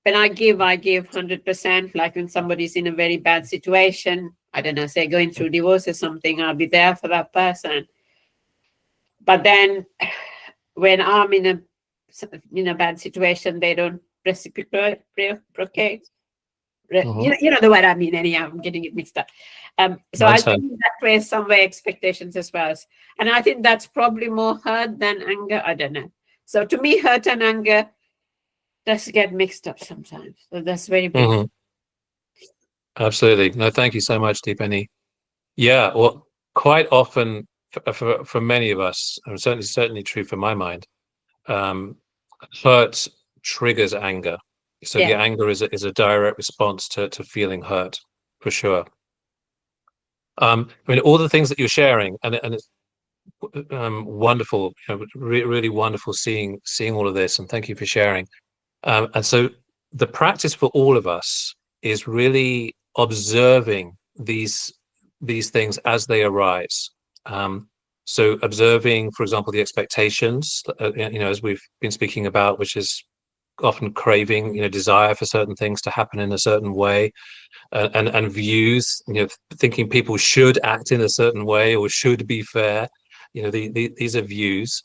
when I give 100%. Like when somebody's in a very bad situation, I don't know, say going through divorce or something, I'll be there for that person. But then when I'm in a bad situation, they don't reciprocate. You know the word I mean. Anyhow, I'm getting it mixed up. So I think that creates some way expectations as well, and I think that's probably more hurt than anger. I don't know. So to me, hurt and anger does get mixed up sometimes. So that's very big. Absolutely. No, thank you so much, Deepani. Yeah, well, quite often for many of us, and certainly true for my mind, hurt triggers anger. So the anger is a direct response to feeling hurt, for sure. I mean, all the things that you're sharing, and it's wonderful, really wonderful seeing all of this, and thank you for sharing. And so the practice for all of us is really observing these things as they arise. So observing, for example, the expectations, as we've been speaking about, which is often craving, desire for certain things to happen in a certain way, and views, thinking people should act in a certain way or should be fair. These are views.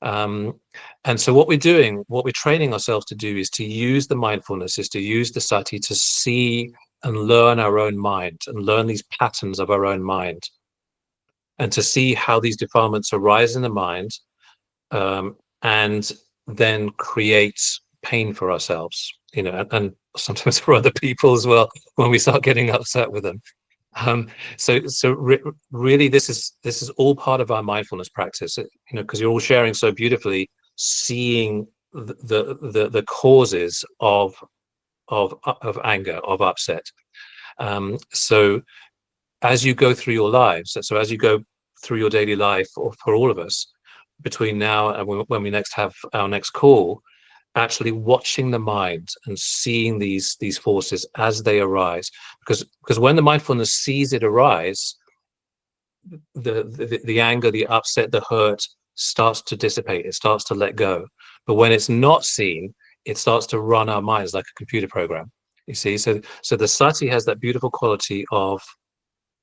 And so what we're training ourselves to do is to use the mindfulness, is to use the sati to see and learn our own mind and learn these patterns of our own mind, and to see how these defilements arise in the mind, and then create pain for ourselves, and sometimes for other people as well when we start getting upset with them. Really, this is all part of our mindfulness practice, because you're all sharing so beautifully, seeing the causes of anger, of upset. So as you go through your lives, so as you go through your daily life, or for all of us, between now and when we next have our next call, actually watching the mind and seeing these forces as they arise, because when the mindfulness sees it arise, the anger, the upset, the hurt starts to dissipate, it starts to let go. But when it's not seen, it starts to run our minds like a computer program, you see. So the sati has that beautiful quality of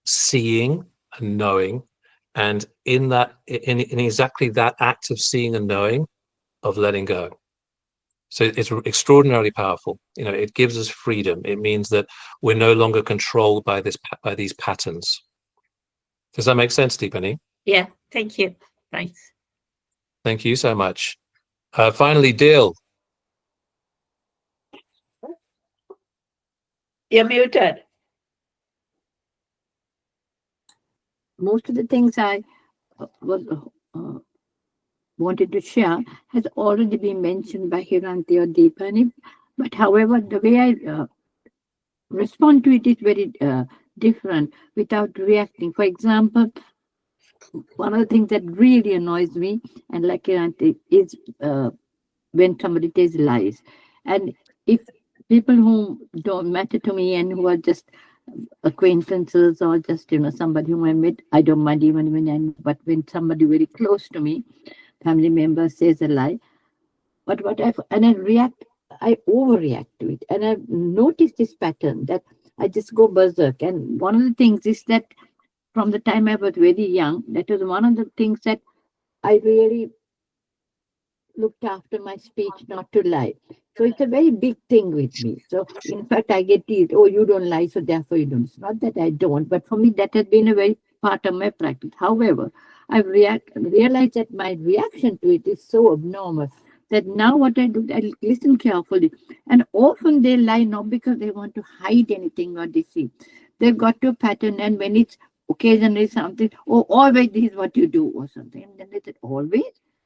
seeing and knowing, and in exactly that act of seeing and knowing, of letting go. So it's extraordinarily powerful. It gives us freedom. It means that we're no longer controlled by these patterns. Does that make sense, Deepani? Yeah, thank you. Thanks. Thank you so much. Finally, Dil. You're muted. Most of the things I was wanted to share has already been mentioned by Hiranti or Deepani, but however, the way I respond to it is very different, without reacting. For example, one of the things that really annoys me, and like Hiranti, is when somebody tells lies. And if people who don't matter to me and who are just acquaintances or just somebody whom I met, I don't mind even when I know, but when somebody very close to me, family member, says a lie, but I react, I overreact to it, and I've noticed this pattern that I just go berserk. And one of the things is that from the time I was very young, that was one of the things that I really looked after my speech, not to lie. So it's a very big thing with me. So in fact, I get teased, oh, you don't lie, so therefore you don't. It's not that I don't, but for me, that has been a very part of my practice. However, I've realized that my reaction to it is so abnormal that now what I do, I listen carefully. And often they lie not because they want to hide anything or deceive. They've got to a pattern, and when it's occasionally something, oh, always this is what you do or something. And then they said, always?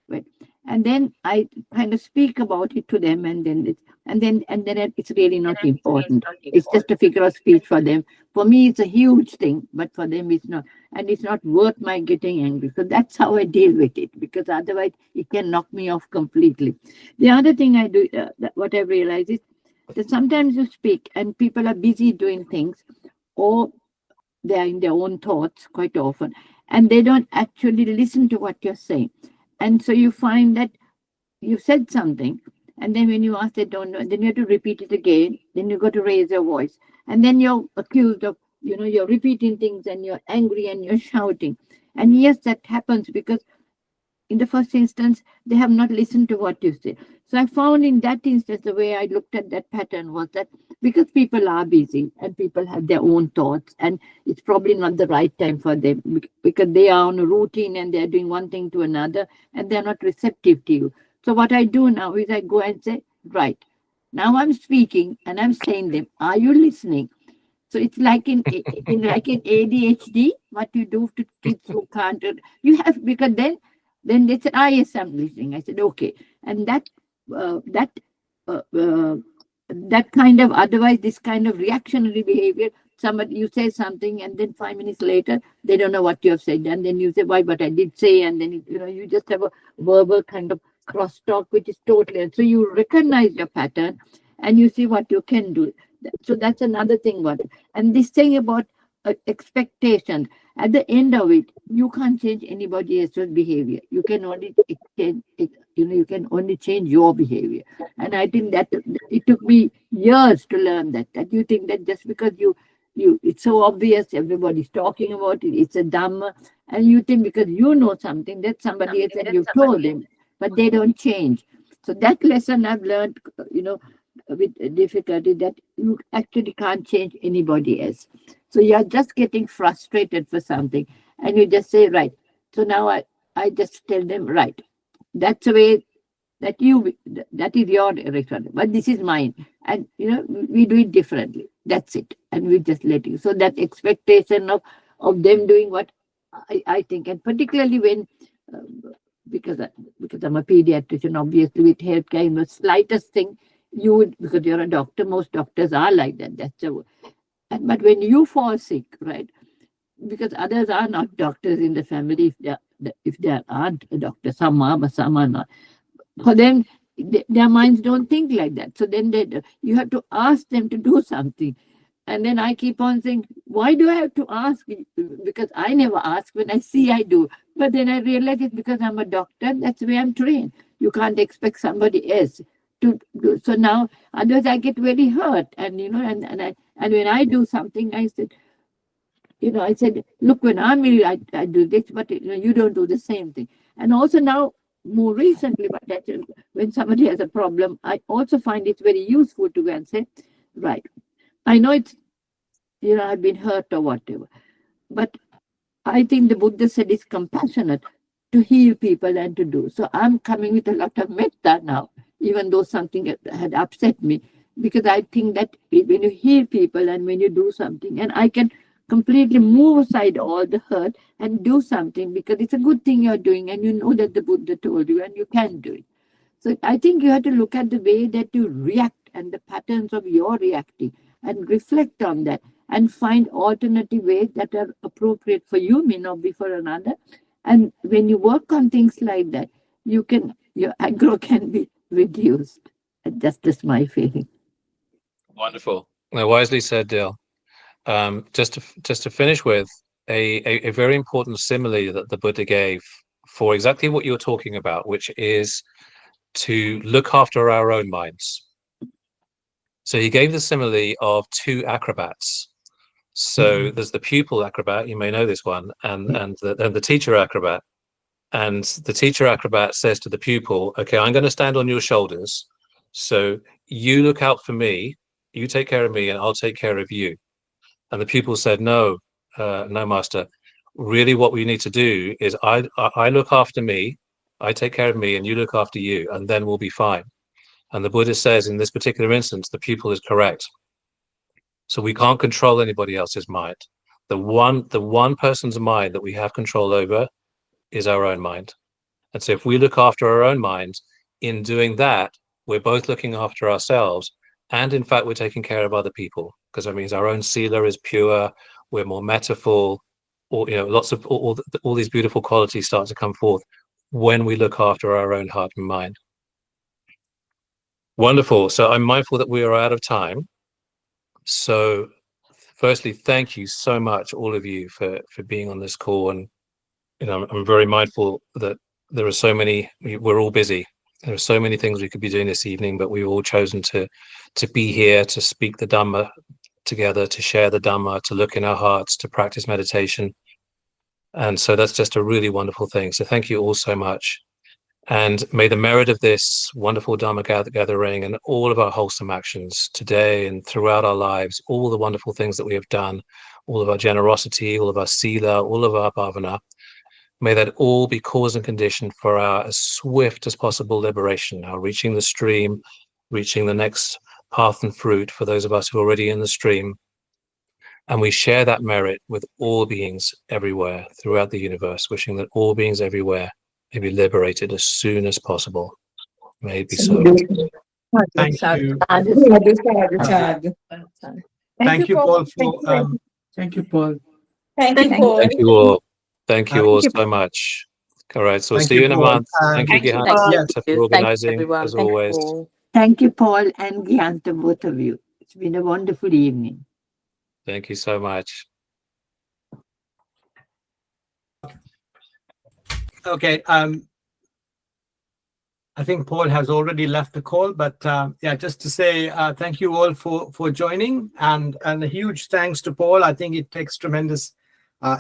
Right. And then I kind of speak about it to them, and then it's really not important. It's just a figure of speech for them. For me, it's a huge thing, but for them, it's not. And it's not worth my getting angry. So that's how I deal with it, because otherwise it can knock me off completely. The other thing I do, what I've realized is that sometimes you speak and people are busy doing things, or they are in their own thoughts quite often. and they don't actually listen to what you're saying. And so you find that you said something, and then when you ask, they don't know, and then you have to repeat it again, then you got to raise your voice, and then you're accused of, you're repeating things, and you're angry, and you're shouting. And yes, that happens because in the first instance, they have not listened to what you say. So I found in that instance, the way I looked at that pattern was that because people are busy and people have their own thoughts, and it's probably not the right time for them because they are on a routine and they're doing one thing to another, and they're not receptive to you. So what I do now is I go and say, right, now I'm speaking and I'm saying them, are you listening? So it's like in ADHD, what you do to kids who can't, you have, because then they said, yes, I'm listening. I said, okay. And that kind of, otherwise this kind of reactionary behavior, somebody, you say something and then 5 minutes later, they don't know what you have said. And then you say, why, but I did say, and then, you just have a verbal kind of crosstalk, which is totally, and so you recognize your pattern and you see what you can do. So that's another thing. And this thing about expectation, at the end of it, you can't change anybody else's behavior. You can only change it, you can only change your behavior. And I think that it took me years to learn that you think that just because you it's so obvious, everybody's talking about it, it's a Dhamma, and you think because you know something that somebody else and you've told them, but they don't change. So that lesson I've learned, with difficulty, that you actually can't change anybody else. So you're just getting frustrated for something and you just say, right. So now I just tell them, right, that's the way that that is your direction, but this is mine. And, we do it differently. That's it. And we just let you. So that expectation of them doing what I think, and particularly when, because I'm a pediatrician, obviously with healthcare, the slightest thing, you would, because you're a doctor, most doctors are like that. But when you fall sick, right? Because others are not doctors in the family, if they aren't a doctor, some are, but some are not. For them, their minds don't think like that. So then you have to ask them to do something. And then I keep on saying, why do I have to ask? Because I never ask. When I see, I do. But then I realize it's because I'm a doctor. That's the way I'm trained. You can't expect somebody else to do. So now, otherwise I get very hurt. And, and when I do something, I said, I said, look, when I'm ill, I do this, but you don't do the same thing. And also now, more recently, but when somebody has a problem, I also find it very useful to go and say, right, I know it's, I've been hurt or whatever, but I think the Buddha said it's compassionate to heal people and to do. So I'm coming with a lot of metta now, even though something had upset me, because I think that when you heal people and when you do something, and I can completely move aside all the hurt and do something because it's a good thing you're doing and you know that the Buddha told you and you can do it. So I think you have to look at the way that you react and the patterns of your reacting and reflect on that and find alternative ways that are appropriate for you, may not be for another. And when you work on things like that, your aggro can be reduced. And that's just my feeling. Wonderful. Now, wisely said, Dil. Just to finish with a very important simile that the Buddha gave for exactly what you're talking about, which is to look after our own minds. So he gave the simile of two acrobats. So there's the pupil acrobat, you may know this one, and the teacher acrobat. And the teacher acrobat says to the pupil, okay, I'm going to stand on your shoulders. So you look out for me, you take care of me, and I'll take care of you. And the pupil said, no, master. Really what we need to do is I look after me, I take care of me, and you look after you, and then we'll be fine. And the Buddha says in this particular instance, the pupil is correct. So we can't control anybody else's mind. The one person's mind that we have control over is our own mind. And so if we look after our own minds, in doing that, we're both looking after ourselves. And in fact, we're taking care of other people, because that means our own sila is pure, we're more metaful, or lots of all these beautiful qualities start to come forth when we look after our own heart and mind. Wonderful. So I'm mindful that we are out of time. So firstly, thank you so much, all of you, for being on this call and I'm very mindful that there are so many, we're all busy. There are so many things we could be doing this evening, but we've all chosen to be here, to speak the Dhamma together, to share the Dhamma, to look in our hearts, to practice meditation. And so that's just a really wonderful thing. So thank you all so much. And may the merit of this wonderful Dhamma gathering and all of our wholesome actions today and throughout our lives, all the wonderful things that we have done, all of our generosity, all of our sila, all of our bhavana, may that all be cause and condition for our as swift as possible liberation, our reaching the stream, reaching the next path and fruit for those of us who are already in the stream. And we share that merit with all beings everywhere throughout the universe, wishing that all beings everywhere may be liberated as soon as possible. May it be so. Thank you. Thank you, Paul. Thank you, Paul. Thank you, Paul. Thank you all. Thank you all so much. All right, so we'll Thank see you, you in a Paul. month. Thank you, Thank you, Gihan, Paul. Yes. for organizing, as always. Thank you, Paul and Gyanta, both of you. It's been a wonderful evening. Thank you so much. Okay. I think Paul has already left the call, but yeah, just to say thank you all for joining, and a huge thanks to Paul. I think it takes tremendous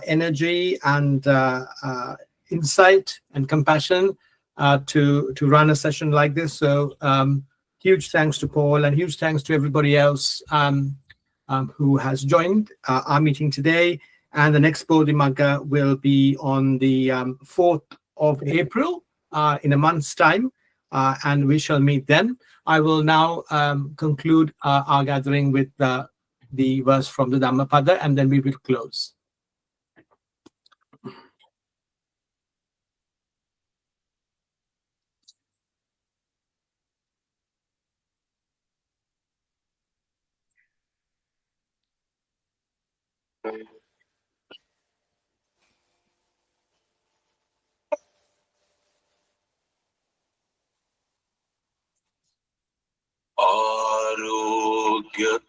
energy and insight and compassion to run a session like this. So huge thanks to Paul, and huge thanks to everybody else who has joined our meeting today. And the next BODHI MAGGA will be on the 4th of April in a month's time. And we shall meet then. I will now conclude our gathering with the verse from the Dhammapada, and then we will close. Arogya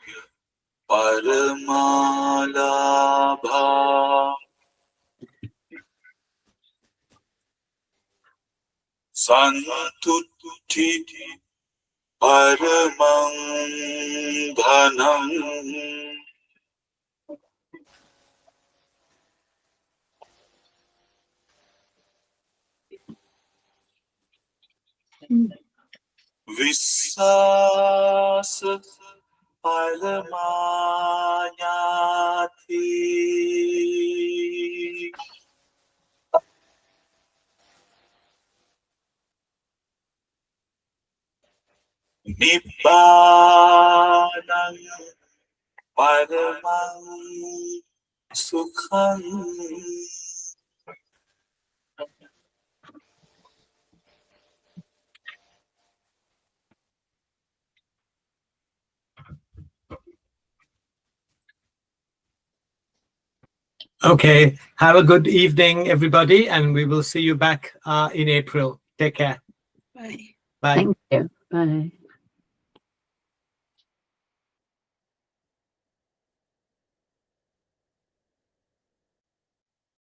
Paramalabha Santutti Paramang Dhanam Vissasa Paramanyati Nibbanam Paramang Sukham. Okay, have a good evening, everybody, and we will see you back in April. Take care. Bye. Bye. Thank you. Bye.